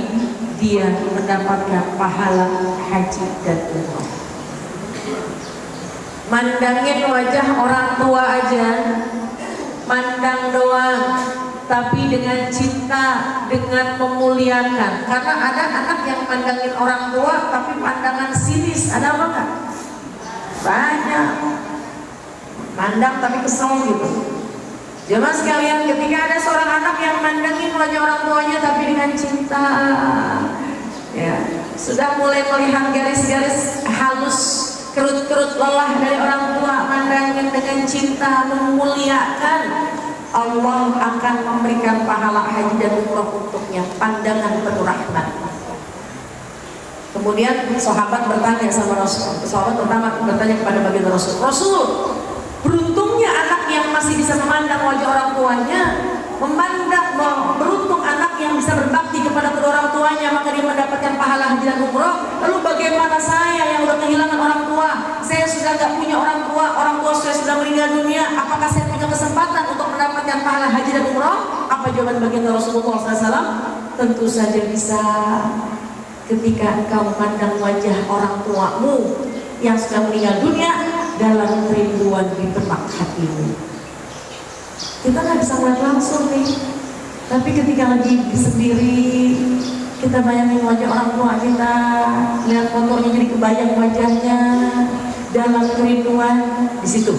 dia mendapatkan pahala haji dan umrah. Mandangin wajah orang tua aja, mandang doang, tapi dengan cinta, dengan memuliakan. Karena ada anak yang mandangin orang tua tapi pandangan sinis, ada apa enggak? Banyak. Mandang tapi kesel gitu. Jemaah sekalian, ketika ada seorang anak yang mandangin wajah orang tuanya tapi dengan cinta, ya, sudah mulai melihat garis-garis halus, kerut-kerut lelah dari orang tua, mandangin dengan cinta, memuliakan, Allah akan memberikan pahala haji dan umrah untuknya, pandangan penuh rahmat. Kemudian sahabat bertanya sama Rasul, sahabat pertama bertanya kepada baginda Rasul, Rasul, beruntungnya anak yang masih bisa memandang wajah orang tuanya, beruntung anak yang bisa berbakti kepada kedua orang tuanya, maka dia mendapatkan pahala haji dan umrah. Lalu bagaimana saya yang sudah kehilangan orang tua? Saya sudah gak punya orang tua saya sudah meninggal dunia. Apakah saya punya kesempatan untuk mendapatkan pahala haji dan umrah? Apa jawaban baginda Rasulullah SAW? Tentu saja bisa. Ketika engkau memandang wajah orang tuamu yang sudah meninggal dunia dalam kerinduan di benak hatimu. Kita nggak bisa melihat langsung nih, tapi ketika lagi sendiri, kita bayangin wajah orang tua kita, lihat fotonya jadi kebayang wajahnya, dalam kerinduan, di situ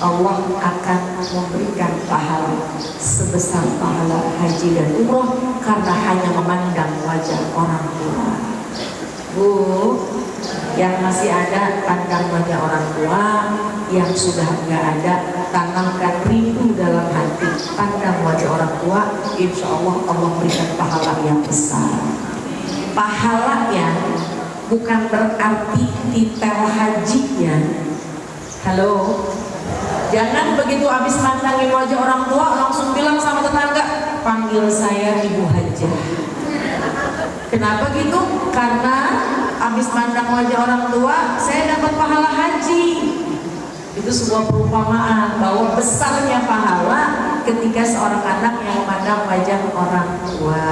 Allah akan memberikan pahala sebesar pahala haji dan umroh karena hanya memandang wajah orang tua. Bu, yang masih ada pandang wajah orang tua, yang sudah nggak ada tanamkan rindu dalam hati, pandang wajah orang tua, insya Allah Allah berikan pahala yang besar. Pahalanya bukan berarti titel hajinya. Halo, jangan begitu habis mandangin wajah orang tua langsung bilang sama tetangga, panggil saya Ibu Hajah. Kenapa gitu? Karena habis mandang wajah orang tua, saya dapat pahala haji. Itu sebuah perumpamaan bahwa besarnya pahala ketika seorang anak yang memandang wajah orang tua,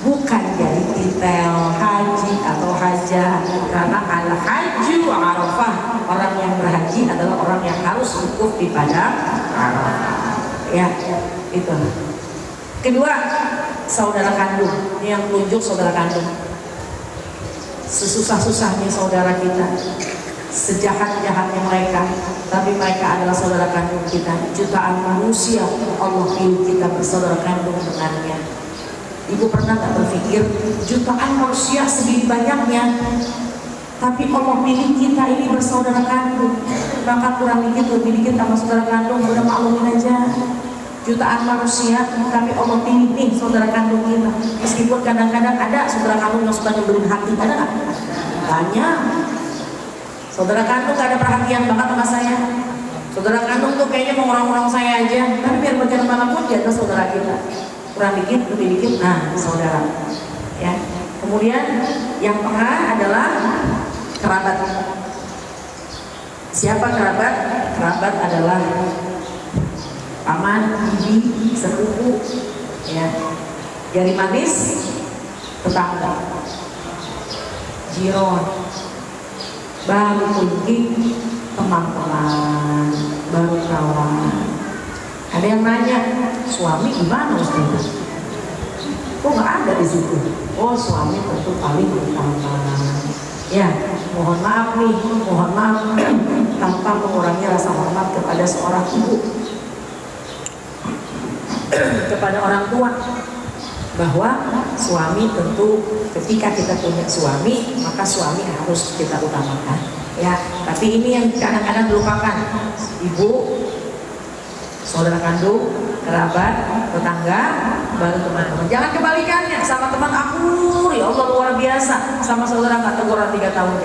bukan jadi titel haji atau hajah. Karena al-haju Arafah, orang yang berhaji adalah orang yang harus wukuf di padang Arafah. Ya, itu. Kedua, saudara kandung. Ini yang tunjuk saudara kandung. Sesusah-susahnya saudara kita, sejahat-jahatnya mereka, tapi mereka adalah saudara kandung kita. Jutaan manusia Allah pilih kita bersaudara kandung dengannya. Ibu pernah gak berpikir jutaan manusia segitu banyaknya, tapi Allah pilih kita ini bersaudara kandung? Maka kurang dikit lebih dikit sama saudara kandung, udah maklumin aja. Jutaan manusia, tapi Allah pilih nih saudara kandung kita. Meskipun kadang-kadang ada saudara kandung yang suka nyebelin hati, ada nggak? Banyak. Saudara kandung gak ada perhatian banget sama saya. Saudara kandung tuh kayaknya mau orang-orang saya aja. Tapi biar bagaimanapun dia adalah saudara kita. Kurang dikit, lebih dikit, nah saudara. Ya. Kemudian yang tengah adalah kerabat. Siapa kerabat? Kerabat adalah paman, bibi, sepupu, ya, jari manis, tetangga, jiron, baru kunjung, teman-teman, baru kawan. Ada yang nanya, suami gimana Ustaz? Kok nggak ada di situ? Oh, suami tentu paling utama. Ya, mohon maaf nih, mohon maaf tanpa mengurangi rasa hormat kepada seorang ibu, kepada orang tua, bahwa suami tentu ketika kita punya suami maka suami harus kita utamakan ya. Tapi ini yang kadang-kadang dilupakan, ibu, saudara kandung, kerabat, tetangga, baru teman-teman. Jangan kebalikannya, sama teman akur, ya Allah luar biasa, sama saudara nggak teguran 3 tahun,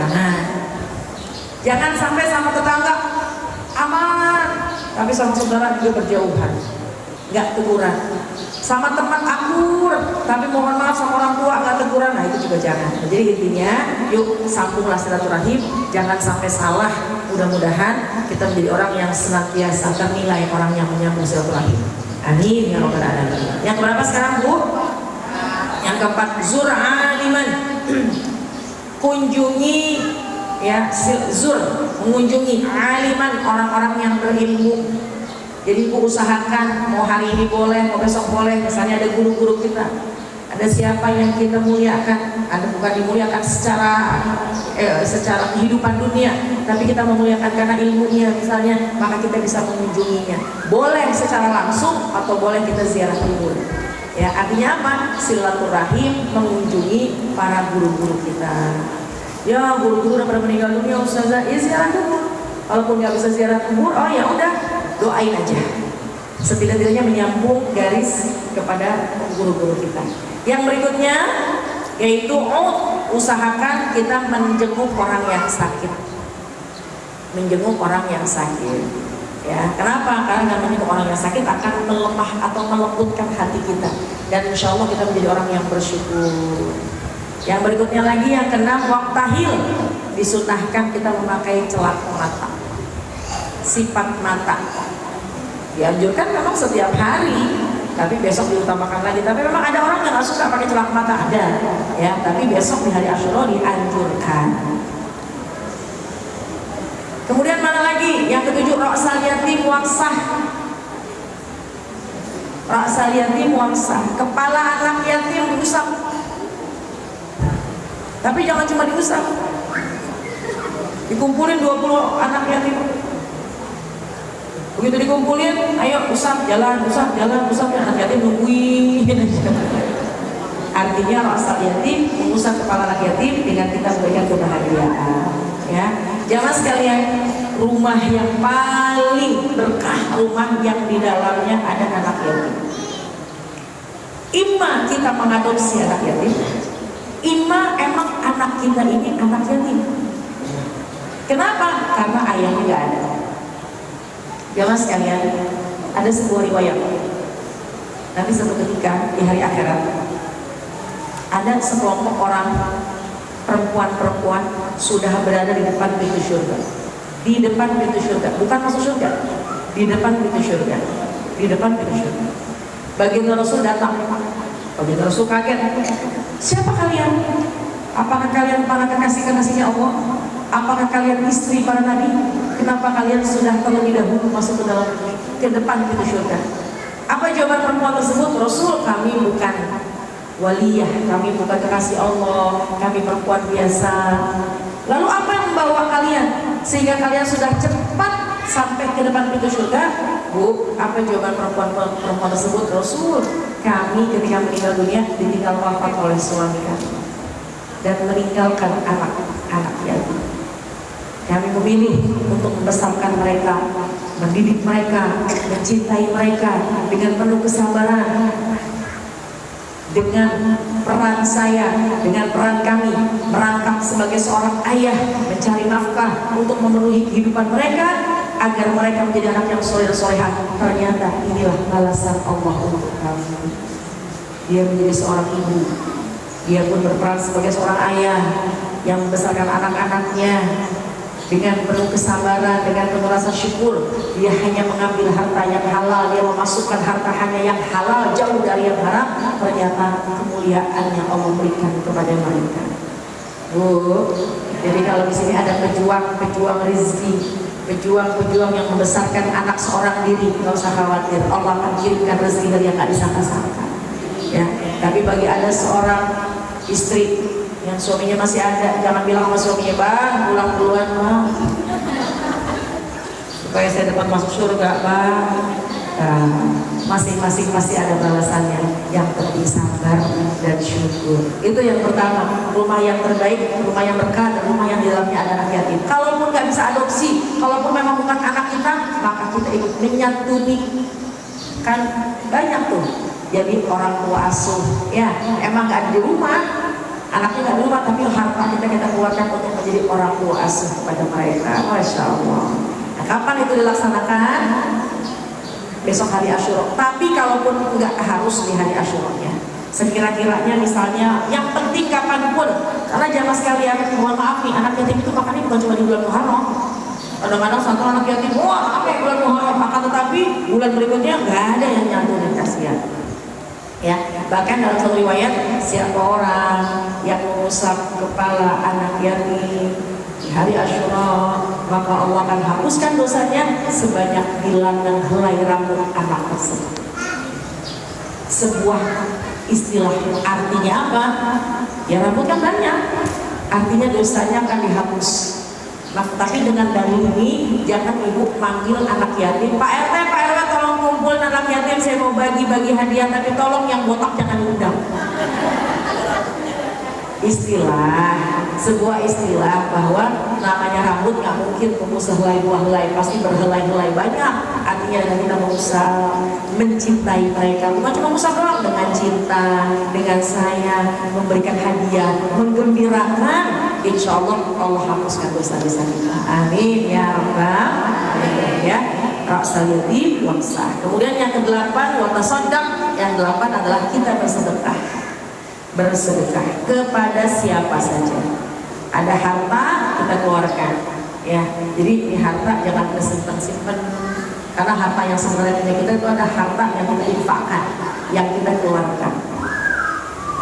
jangan sampai sama tetangga aman, tapi sama saudara juga berjauhan, nggak teguran. Sama teman akur, tapi mohon maaf sama orang tua nggak teguran, nah itu juga jangan. Jadi intinya, yuk sambunglah silaturahim, jangan sampai salah. Mudah-mudahan kita menjadi orang yang senantiasa ternilai orang yang menyambung silaturahim. Amin ya rabbal alamin. Yang berapa sekarang, Bu? Yang keempat, zur aliman. Kunjungi ya, zur, mengunjungi aliman, orang-orang yang berilmu. Jadi Bu usahakan, mau hari ini boleh, mau besok boleh. Misalnya ada guru-guru kita, ada siapa yang kita muliakan, ada bukan dimuliakan secara kehidupan dunia, tapi kita memuliakan karena ilmunya misalnya, maka kita bisa mengunjunginya. Boleh secara langsung atau boleh kita ziarah kubur. Ya, artinya apa? Silaturahim, mengunjungi para guru-guru kita. Ya, guru-guru udah pada meninggal dunia, ustazah, ya ziarah kubur. Walaupun nggak bisa ziarah kubur, oh ya udah, doain aja. Setidak-tidaknya menyambung garis kepada guru-guru kita. Yang berikutnya yaitu usahakan kita menjenguk orang yang sakit. Menjenguk orang yang sakit. Ya, kenapa? Karena menjenguk orang yang sakit akan melemah atau melembutkan hati kita. Dan insya Allah kita menjadi orang yang bersyukur. Yang berikutnya lagi, yang keenam, waktahil. Disunahkan kita memakai celak mata, sifat mata. Dianjurkan memang setiap hari, tapi besok diutamakan lagi. Tapi memang ada orang yang nggak suka pakai celak mata, ada ya. Tapi besok di hari Asyura dianjurkan. Kemudian mana lagi? Yang ketujuh, ra'sal yatim waksah. Ra'sal yatim waksah, kepala anak yatim diusap. Tapi jangan cuma diusap, dikumpulin 20 anak yatim. Begitu dikumpulin, ayo usap, jalan, anak yatim nungguin. Artinya rasa yatim, mengusap kepala anak yatim dengan kita memberikan kebahagiaan. Ya, jangan sekalian, rumah yang paling berkah, rumah yang di dalamnya ada anak yatim. Ima kita mengadopsi anak yatim, ima emang anak kita ini anak yatim. Kenapa? Karena ayahnya nggak ada. Jangan sekalian, ada sebuah riwayat. Nanti suatu ketika di hari akhirat ada sekelompok orang, perempuan-perempuan sudah berada di depan pintu surga. Di depan pintu surga, bukan masuk surga. Di depan pintu surga. Di depan pintu surga. Baginda Rasul datang. Baginda Rasul kaget. Siapa kalian? Apakah kalian para kekasih-kekasihnya Allah? Apakah kalian istri para nabi? Kenapa kalian sudah terlebih dahulu masuk ke depan pintu surga? Apa jawaban perempuan tersebut? Rasul, kami bukan waliyah, kami bukan kekasih Allah, kami perempuan biasa. Lalu apa yang membawa kalian sehingga kalian sudah cepat sampai ke depan pintu surga? Bu, apa jawaban perempuan tersebut? Rasul, kami ketika meninggal dunia ditinggal wafat oleh suami kami dan meninggalkan anak-anak yatim. Kami memilih untuk membesarkan mereka, mendidik mereka, mencintai mereka dengan penuh kesabaran. Dengan peran saya, dengan peran kami merangkap sebagai seorang ayah, mencari nafkah untuk memenuhi kehidupan mereka agar mereka menjadi anak yang soleh dan solehah. Ternyata inilah balasan Allah untuk kami. Dia menjadi seorang ibu, dia pun berperan sebagai seorang ayah yang membesarkan anak-anaknya dengan penuh kesabaran, dengan penuh rasa syukur. Dia hanya mengambil harta yang halal, dia memasukkan harta hanya yang halal, jauh dari yang haram. Ternyata kemuliaan yang Allah berikan kepada mereka. Bu, jadi kalau di sini ada pejuang rezeki, pejuang yang membesarkan anak seorang diri, nggak usah khawatir, Allah akan kirimkan rezeki dari yang nggak disangka-sangka. Ya, tapi bagi ada seorang istri yang suaminya masih ada, jangan bilang sama suaminya, bang pulang duluan bang, supaya saya dapat masuk surga bang. Nah, masing-masing pasti ada balasannya. Yang penting sabar dan syukur. Itu yang pertama. Rumah yang terbaik, rumah yang berkah, dan rumah yang di dalamnya ada anak yatim. Kalaupun nggak bisa adopsi, kalaupun memang bukan anak kita, maka kita ikut menyantuni. Kan banyak tuh. Jadi orang tua asuh, ya emang nggak ada di rumah, anaknya nggak di rumah, tapi harta kita keluarkan untuk menjadi orang tua asuh kepada mereka. Masya Allah. Nah, kapan itu dilaksanakan? Besok hari Asyura. Tapi kalaupun nggak harus di hari Asyuranya, sekira-kiranya misalnya, yang penting kapanpun, karena jamaah sekalian, mohon maaf nih, anak yatim itu makannya bukan cuma di bulan Muharram. Kadang-kadang satu anak yatim, wah apa bulan Muharram, maka tetapi bulan berikutnya nggak ada yang nyantunin, kasihan. Ya, bahkan dalam satu riwayat, siapa orang yang mengusap kepala anak yatim di hari Asyura, maka Allah akan hapuskan dosanya sebanyak bilangan helai rambut anak tersebut. Sebuah istilah, artinya apa? Ya rambut kan banyak, artinya dosanya akan dihapus. Nah, tapi dengan dalil ini, jangan ibu manggil anak yatim, Pak RW tolong kumpul anak yatim, saya mau bagi-bagi hadiah, tapi tolong yang botak jangan diundang. Istilah, sebuah istilah bahwa namanya rambut nggak mungkin tumbuh sehelai dua helai, pasti berhelai-helai banyak. Artinya dengan kita berusaha mencintai mereka, bukan cuma berusaha doang, dengan cinta, dengan sayang, memberikan hadiah, menggembirakan, insya Allah Allah hapuskan dosa-dosa kita. Amin ya rabbal alamin. Ya, ra'sal yatim waqsah. Kemudian yang ke-8 wa tasaddaq, yang 8 adalah kita bersedekah. Bersedekah kepada siapa saja. Ada harta kita keluarkan, ya. Jadi di harta jangan kita simpan, karena harta yang sebenarnya punya kita itu ada harta yang kita infakkan, yang kita keluarkan.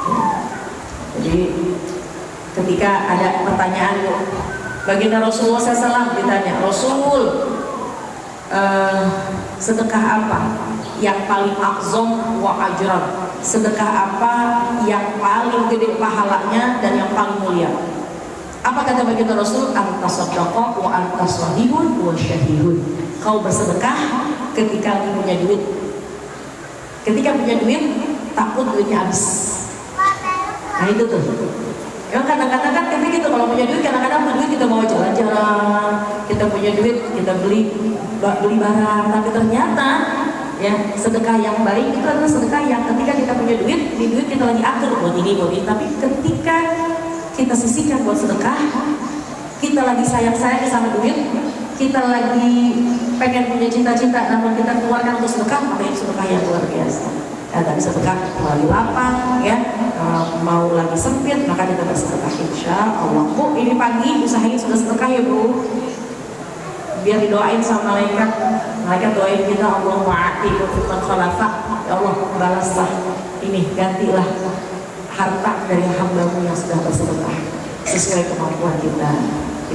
Ya. Jadi ketika ada pertanyaan, baginda Rasulullah SAW ditanya, Rasul, sedekah apa yang paling akzom wa ajran? Sedekah apa yang paling gede pahalanya dan yang paling mulia? Apa kata baginda Rasul? Antasaddaqa wa antasahihun wa syahihun. Kau bersedekah ketika lagi punya duit. Ketika punya duit, takut duitnya habis. Nah itu tuh. Yang kadang-kadang kan kita gitu, kalau punya duit, kadang-kadang punya duit kita mau jalan-jalan, kita punya duit kita beli barang, tapi ternyata ya sedekah yang baik itu adalah sedekah yang ketika kita punya duit, di duit kita lagi atur buat ini, tapi ketika kita sisihkan buat sedekah, kita lagi sayang-sayang sama duit, kita lagi pengen punya cita-cita, namun kita keluarkan untuk sedekah, maka itu sedekah yang luar biasa. Tadi sedekah melalui lapang, ya, mau lagi sempit, maka kita bersedekah insya Allah. Bu, ini pagi usahain sudah sedekah ya bu, biar didoain sama malaikat doain kita, Allahumma a'tiku fiman khalafa, ya Allah balaslah ini, gantilah harta dari hambamu yang sudah bersedekah sesuai kemampuan kita.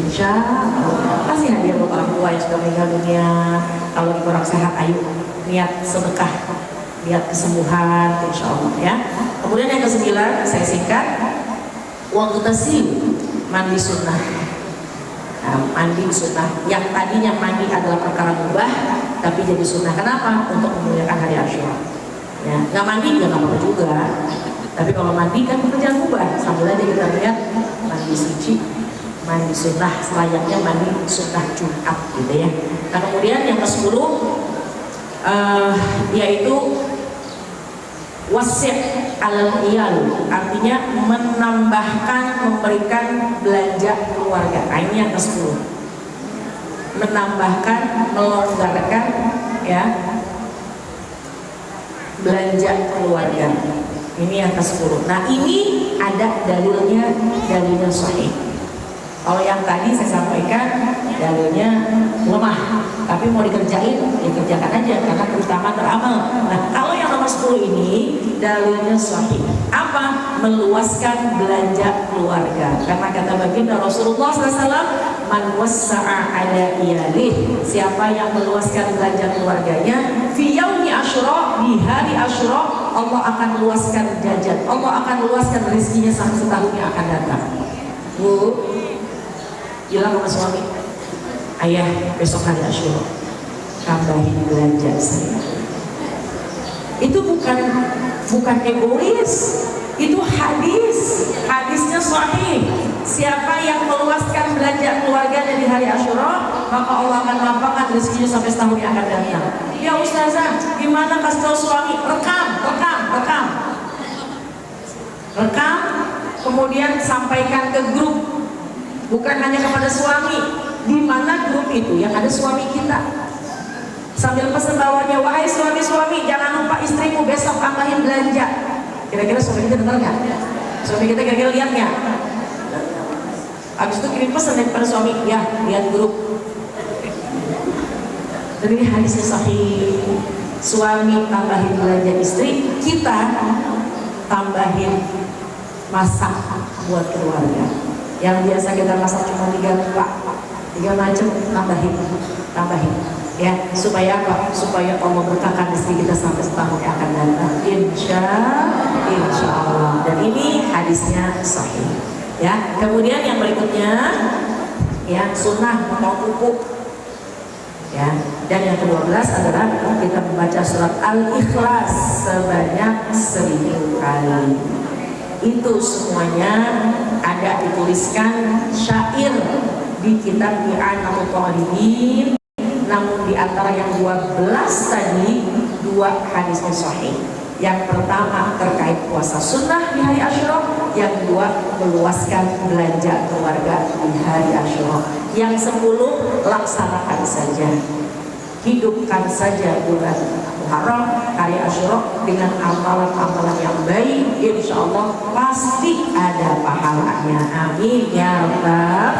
Insya Allah kasih hadiah buat orang tua yang sudah meninggal dunia. Kalau kurang sehat, ayo niat sedekah, niat kesembuhan, insya Allah ya. Kemudian yang ke-9 saya singkat, waktu tasim, mandi sunnah. Nah, mandi sunnah yang tadinya mandi adalah perkara mubah, tapi jadi sunnah. Kenapa? Untuk memuliakan hari Asyura. Ya, nggak mandi nggak apa-apa juga. Tapi kalau mandi kan pekerjaan mubah. Sambil aja kita lihat mandi suci, mandi sunnah, selayaknya mandi sunnah Jumat gitu ya. Nah kemudian yang ke-10 yaitu wasi' alal iyal, artinya menambahkan, memberikan belanja keluarga. Nah, ini yang ke-10, menambahkan, melonggarkan ya belanja keluarga. Ini yang ke-10. Nah ini ada dalilnya sahih. Kalau yang tadi saya sampaikan dalilnya lemah, tapi mau dikerjain, dikerjakan aja karena keutamaan beramal. Nah kalau yang nomor 10 ini dalilnya sahih. Apa? Meluaskan belanja keluarga. Karena kata baginda Rasulullah SAW, man wassa'a ala iyalih, siapa yang meluaskan belanja keluarganya fi yaumi Asyura, di di hari Asyura Allah akan luaskan jajan, Allah akan luaskan rezekinya sampai setahun yang akan datang. Bu, bilang sama suami, ayah besok hari Asyura tambahin belanja saya. Itu bukan egois, itu hadisnya sahih. Siapa yang meluaskan belanja keluarganya di hari Asyura, maka Allah akan lapangkan rezekinya sampai setahun yang akan datang. Ya Ustazah, gimana kasih tahu suami? Rekam, kemudian sampaikan ke grup, bukan hanya kepada suami. Di mana grup itu yang ada suami kita? Sambil pesan bawahnya, wahai suami-suami, jangan lupa istrimu besok tambahin belanja. Kira-kira suami kita dengar nggak? Suami kita kira-kira lihat nggak? Habis itu kirim pesan daripada suami, ya lihat grup. Dan ini hadisnya sahih. Suami tambahin belanja istri, kita tambahin masak buat keluarga. Yang biasa kita masak cuma 3 macam, tambahin. Ya, supaya apa? Supaya Allah berkahkan rezeki kita sampai setahun yang akan datang. Insya Allah. Dan ini hadisnya sahih. Ya, kemudian yang berikutnya, ya sunnah potong kuku. Ya, dan yang ke-12 adalah kita membaca surat Al-Ikhlas sebanyak 1000 kali. Itu semuanya ada dituliskan syair di kitab I'anatul Talibin. Namun di antara yang 12 tadi, 2 hadisnya sahih. Yang pertama terkait puasa sunnah di hari Asyura, yang kedua meluaskan belanja keluarga di hari Asyura. Yang 10 laksanakan saja, hidupkan saja bulan Muharram hari Asyura dengan amalan-amalan yang baik, insya Allah pasti ada pahalanya. Amin ya rabbal.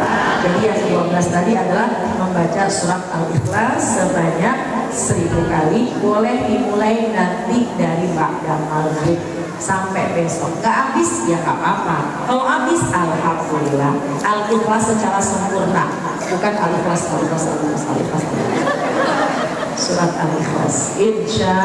Jadi yang 12 tadi adalah membaca surat Al-Ikhlas sebanyak 1000 kali. Boleh dimulai nanti dari ba'da maghrib sampai besok. Gak habis ya gak apa-apa. Kalau habis alhamdulillah. Al-Ikhlas secara sempurna, bukan Al-Ikhlas. Surat Al-Ikhlas. Insya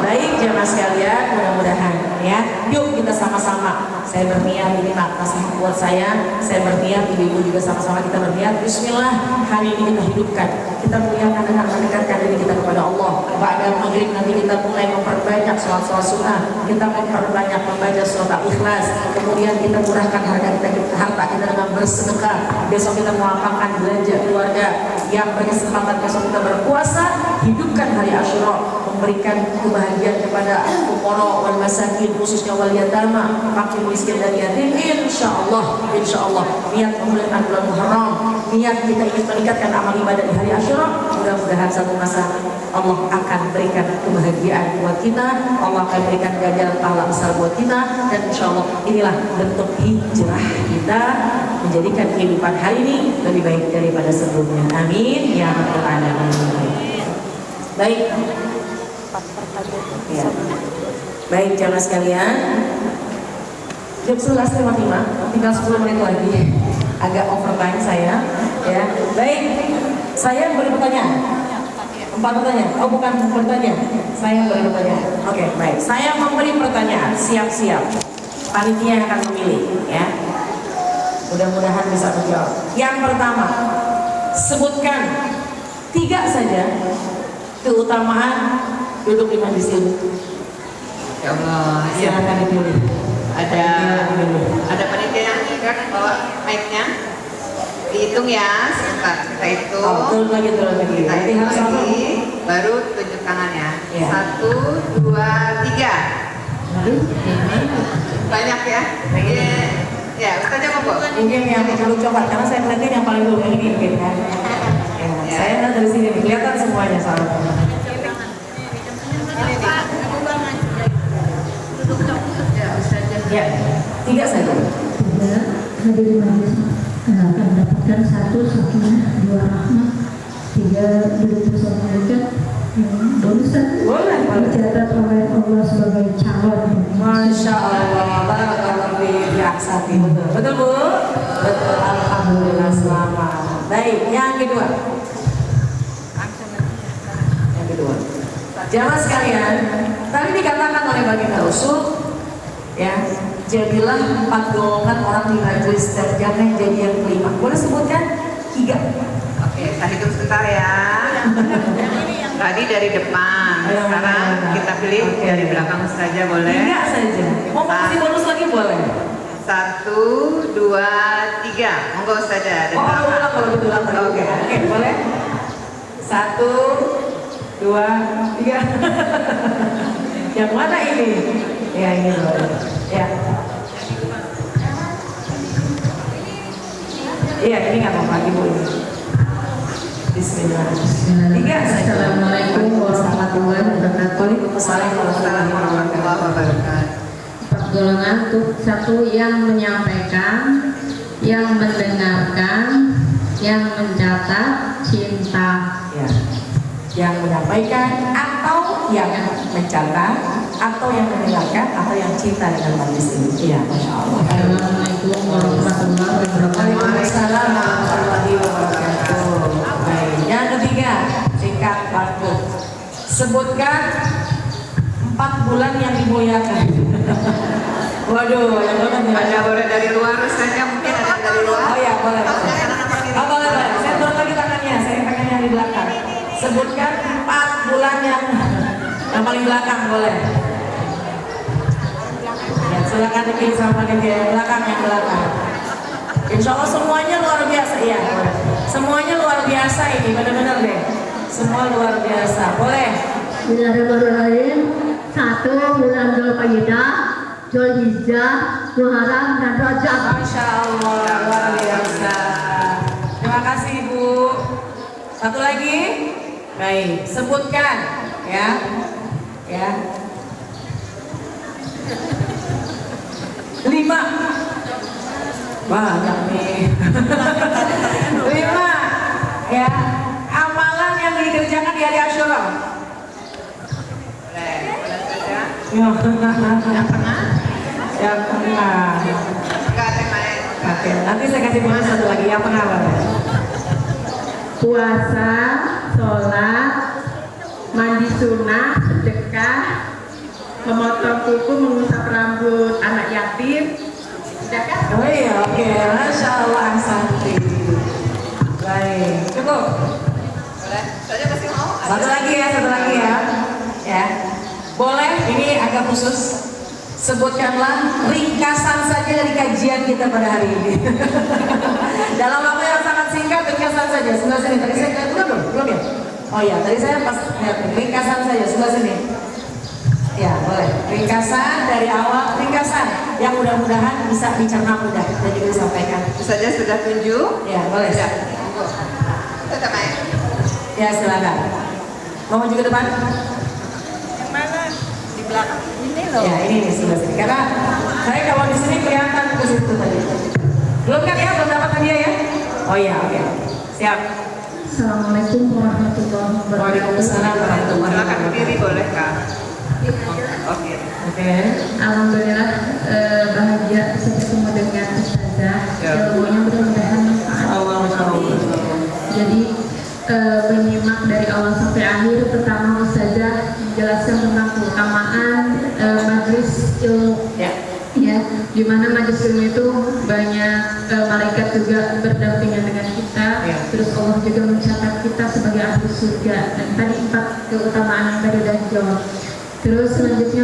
baik jemaah sekalian, mudah-mudahan ya. Yuk kita sama-sama. Saya berniat, ini nasihat buat saya berniat, ibu-ibu juga sama-sama kita berniat. Bismillah, hari ini kita hidupkan, kita muliakan dengan mendekatkan diri kita kepada Allah. Pada maghrib nanti kita mulai memperbanyak sholat sunnah, kita memperbanyak membaca surat Al-Ikhlas. Kemudian kita murahkan harta kita dengan bersedekah. Besok kita melapangkan belanja keluarga. Yang berkesempatan besok kita berpuasa, hidupkan hari Asyura, memberikan kebahagiaan kepada fuqara wal masakin, khususnya wal yatama, fakir miskin dan yatim. Insya Allah niat memuliakan bulan Muharram, niat kita ingin meningkatkan amal ibadah di hari Asyura. Mudah-mudahan satu masa Allah akan berikan kebahagiaan buat kita, Allah akan berikan ganjaran pahala besar buat kita, dan insya Allah inilah bentuk hijrah kita menjadikan kehidupan hari ini lebih baik daripada sebelumnya. Amin ya rabbal alamin. Baik. Ya. Baik jamaah sekalian, jam 11.55, tinggal 10 menit lagi. Agak overtime saya, ya. Baik, saya beri pertanyaan. 4 pertanyaan. Oh bukan pertanyaan, saya beri pertanyaan. Oke, baik. Saya memberi pertanyaan. Siap-siap. Panitia yang akan memilih, ya. Mudah-mudahan bisa menjawab. Yang pertama, sebutkan 3 saja keutamaan duduk di majlis ini. Ya Allah, Silakan dipilih. Ada panitia yang kan bawa mic-nya. Dihitung ya, sebentar kita hitung. Oh, turun lagi. Kita Nanti hitung harus apa? lagi, baru tunjuk tangannya. Ya. 1, 2, 3. Banyak ya. Ya, Ustazah monggo. Mungkin yang dulu coba, karena saya melihatnya yang paling dulu ini mungkin kan. Ya, saya lihat dari sini kelihatan semuanya soalnya. Ya, 3 saja. 3 hadirin majelis akan mendapatkan 1 sakinah, 2 rahmat, 3 duduk bersama dekat. Boleh Ustaz? Boleh. Dicatat oleh Allah sebagai calon. Masya Allah, barakallahu fiik, ya ahsati. Betul Bu? Betul, alhamdulillah, selamat. Baik, yang kedua. Jamaah sekalian, tadi dikatakan oleh Baginda Rasul, ya, jadilah 4 golongan orang di majelis dan jangan jadi yang kelima. Boleh sebutkan 3? Oke, saya hitung sebentar ya. Tadi dari depan, sekarang kita pilih dari belakang saja boleh. 3 saja. Mau kasih bonus lagi boleh. 1, 2, 3. Monggo saja. Oh, ulang kalau gitu ulang. Oke, boleh. 1, 2, 3. Yang mana ini? Ya, ini boleh. Ya. Iya, ini nggak apa-apa, Ibu ini. Bismillah. 3 saja. Assalamualaikum warahmatullahi wabarakatuh. Waalaikumsalam warahmatullahi wabarakatuh. 4 golongan tuh, 1 yang menyampaikan, yang mendengarkan, yang mencatat, cinta. Ya. Yang menyampaikan atau yang mencatat atau yang mendengarkan atau yang cinta dengan majelis ini. Iya, Masya Allah. Assalamualaikum warahmatullahi wabarakatuh. Waalaikumsalam warahmatullahi wabarakatuh. Baik. Yang ketiga, singkat waktu. Sebutkan 4 bulan yang dimuliakan. Waduh, yang mana nih? Ada boleh dari luar saja, mungkin ada dari luar. Oh ya, boleh. Oh, boleh. Saya turun lagi tangannya, saya tangannya di belakang. Sebutkan 4 bulan yang paling belakang, boleh. Ya, silakan dipilih sama yang belakang, yang belakang. Insya Allah semuanya luar biasa, ya. Semuanya luar biasa ini, benar-benar deh. Semua luar biasa, boleh. Bismillahirrahmanirrahim. 1 bulan Dzulqa'dah, Dzulhijjah, Muharram dan Rajab. Masya Allah, luar biasa. Terima kasih Ibu. Satu lagi. Baik, sebutkan ya. Ya. 5. Banyak nih. 5. Ya. Amalan yang dikerjakan di hari Asyura. Boleh saja. Yang Yang tengah, Yang tengah. enggak ada yang lain. Oke, nanti saya kasih bonus satu lagi. Yang tengah apa? Puasa, sholat, mandi sunnah, sedekah, memotong kuku, mengusap rambut anak yatim. Sudah kan? Oh iya, oke. Masya Allah, Santi. Baik, cukup. Boleh. Saja pasti mau. Satu lagi ya. Ya, boleh. Ini agak khusus. Sebutkanlah ringkasan saja dari kajian kita pada hari ini. Dalam waktu yang sangat singkat, ringkasan saja. Sebelah sini. Tadi saya belum ya? Oh iya, tadi saya pas lihat ringkasan saja sebelah sini. Ya, boleh. Ringkasan dari awal, ringkasan yang mudah-mudahan bisa dicerna mudah dan juga disampaikan. Itu saja sudah tunjuk. Ya, boleh. Sudah. Monggo. Tetap main. Ya, silakan. Mau maju ke depan? Yang mana? Di belakang. Ini loh. Ya, ini nih sebelah sini. Karena saya kalau di sini kelihatan ke situ tadi. Belum kan ya? Belum dapat hadiah ya? Oh iya, oke. Siap. Assalamualaikum warahmatullahi wabarakatuh. Waalaikumsalam warahmatullahi Silakan wabarakatuh. berdiri boleh Kak? Oke. Oke. Alhamdulillah bahagia bisa ketemu dengan Ustazah. Ya. Ilmunya mudah-mudahan manfaat. Allah, Masya Allah. Jadi menyimak dari awal sampai akhir, pertama Ustazah menjelaskan tentang keutamaan majelis ilmu. Ya, di mana majelis ilmu itu banyak malaikat juga berdampingan dengan kita. Ya. Terus Allah juga mencatat kita sebagai ahli surga. Dan tadi 4 keutamaan yang tadi sudah dijawab. Terus selanjutnya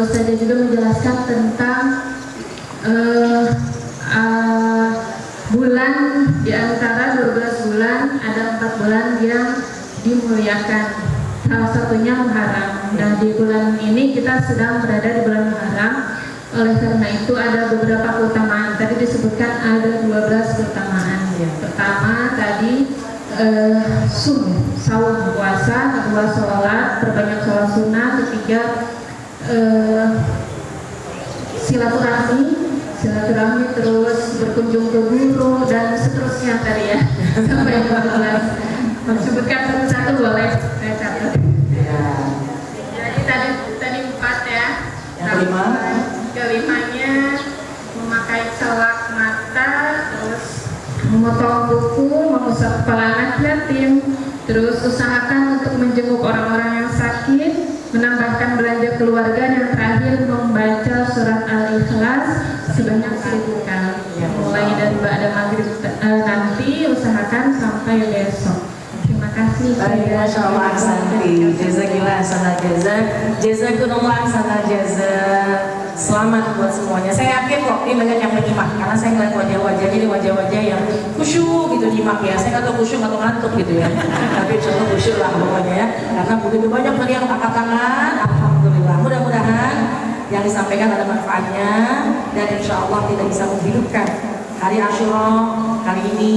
Ustazah juga menjelaskan tentang bulan, di antara 12 bulan ada 4 bulan yang dimuliakan. Salah satunya Muharram. Nah, di bulan ini kita sedang berada di bulan Muharram. Oleh karena itu ada beberapa keutamaan. Tadi disebutkan ada 12 keutamaan. Pertama tadi saum, puasa. Kedua sholat, perbanyak sholat sunnah. Ketiga silaturahmi, terus berkunjung ke guru dan seterusnya tadi ya sampai 12. Sebutkan satu-satu boleh saya catat. Ya. Jadi tadi 4 ya. Yang kelima? Kelimanya memakai celak mata, terus memotong kuku, mengusap kepala anak yatim, terus usahakan untuk menjenguk orang-orang yang sakit, menambahkan belanja keluarga, dan terakhir membaca surat Al-Ikhlas sebanyak 1000 kali. Mulai dari ba'da maghrib nanti usahakan sampai besok. Terima kasih. Baik, Masya Allah, Ahsanti. Jazakillah ahsanal jazak. Jazakumullah ahsanal jazak. Selamat buat semuanya. Saya yakin kok ini banyak yang menyimak, karena saya ngeliat wajah-wajahnya, ini wajah-wajah yang khusyuk gitu nyimak ya. Saya nggak tahu khusyuk atau ngantuk gitu ya. Tapi insya Allah khusyuk lah pokoknya ya. Karena begitu banyak tadi yang angkat tangan. Alhamdulillah. Mudah-mudahan yang disampaikan ada manfaatnya, dan insya Allah kita bisa menghidupkan hari Asyura kali ini,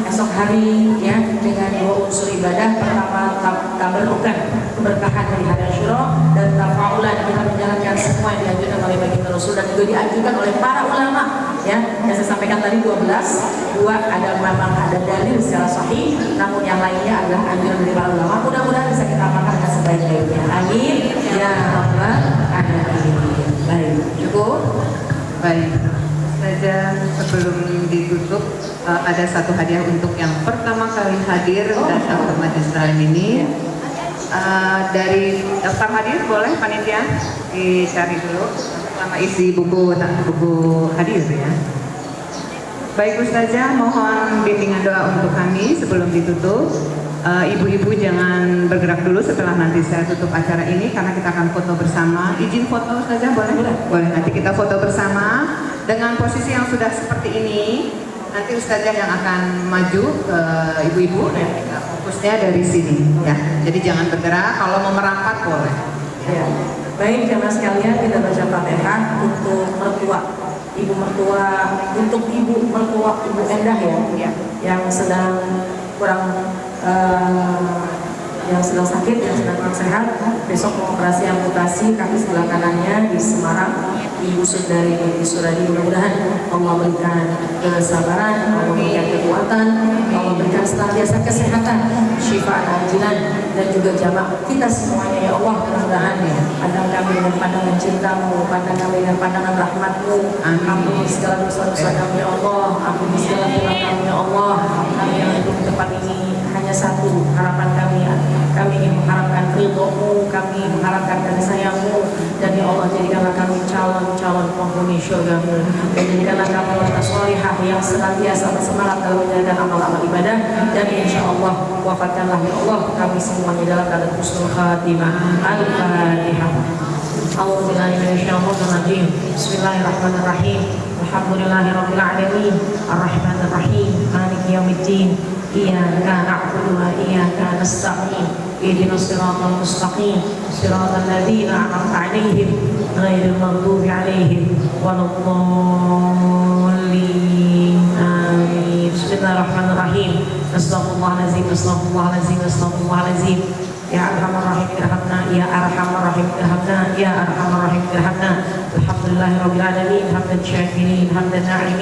esok hari ya, dengan 2 unsur ibadah. Pertama, tabarukan keberkahan dari hari Asyura, dan tafaulan kita menjalankan semua yang dianjurkan oleh baginda Rasul dan juga dianjurkan oleh para ulama ya. Yang saya sampaikan tadi 12, 2 ada memang ada dalil secara sahih, namun yang lainnya adalah anjuran dari para ulama. Mudah-mudahan bisa kita amalkan dengan sebaik-baiknya. Amin ya rabbal alamin. Baik, cukup. Baik. Saja sebelum ditutup, ada satu hadiah untuk yang pertama kali hadir datang ke majelis taklim ini. Dari daftar hadir boleh panitia dicari dulu sama isi buku hadir ya. Baik Ustazah, mohon bimbingan doa untuk kami sebelum ditutup. Ibu-ibu jangan bergerak dulu setelah nanti saya tutup acara ini, karena kita akan foto bersama. Izin foto Ustazah boleh? Boleh, nanti kita foto bersama dengan posisi yang sudah seperti ini. Nanti Ustazah yang akan maju ke ibu-ibu, fokusnya dari sini ya. Jadi jangan bergerak, kalau mau merapat boleh Ya. Baik, karena sekalian kita baca Fatihah untuk mertua, ibu mertua, untuk ibu mertua Ibu Endah ya, yang sedang kurang yang sedang sakit, yang sedang kurang sehat, besok mau operasi amputasi kaki sebelah kanannya di Semarang. Ibu Sundari binti Suradi, mudah-mudahan Allah berikan kesabaran, Allah berikan kekuatan, Allah berikan senantiasa kesehatan, syifa ajilan, dan juga jamaah kita semuanya ya Allah. Mudah-mudahan ya, pandang kami dengan pandangan cintamu, pandang kami dengan pandangan rahmatmu. Ampuni segala dosa-dosa kami ya Allah, ampuni segala dosa kami ya Allah. Kami yang hidup di tempat ini hanya satu harapan kami ya. Kami ingin mengharapkan ridho-Mu, kami mengharapkan kasih sayang-Mu, dan ya Allah jadikanlah kami calon penghuni surga-Mu, dan jadikanlah kami wanita sholihah yang senantiasa bersemangat dalam menjalankan amal-amal ibadah, dan insya Allah wafatkanlah ya Allah kami semuanya dalam keadaan husnul khatimah. Al-Fatihah. A'udzubillahi minasyaitonir rajim. Bismillahirrahmanirrahim. Alhamdulillahirabbil alamin. Arrahmanir rahim. Maliki yaumiddin. Iyyaka na'budu wa iyyaka nasta'in. Ihdinas siratal mustaqim. Siratal ladzina an'amta 'alaihim ghairil maghdubi 'alaihim waladdallin. Amin. Bismillahirrahmanirrahim. Astaghfirullahalazim. Astaghfirullahalazim. Astaghfirullahalazim. Ya Arhamar Rahim irhamna, Ya Arhamar Rahim irhamna, Ya Arhamar Rahim irhamna. Alhamdulillahirabbil alamin, hamdan syakirin, hamdan na'imin.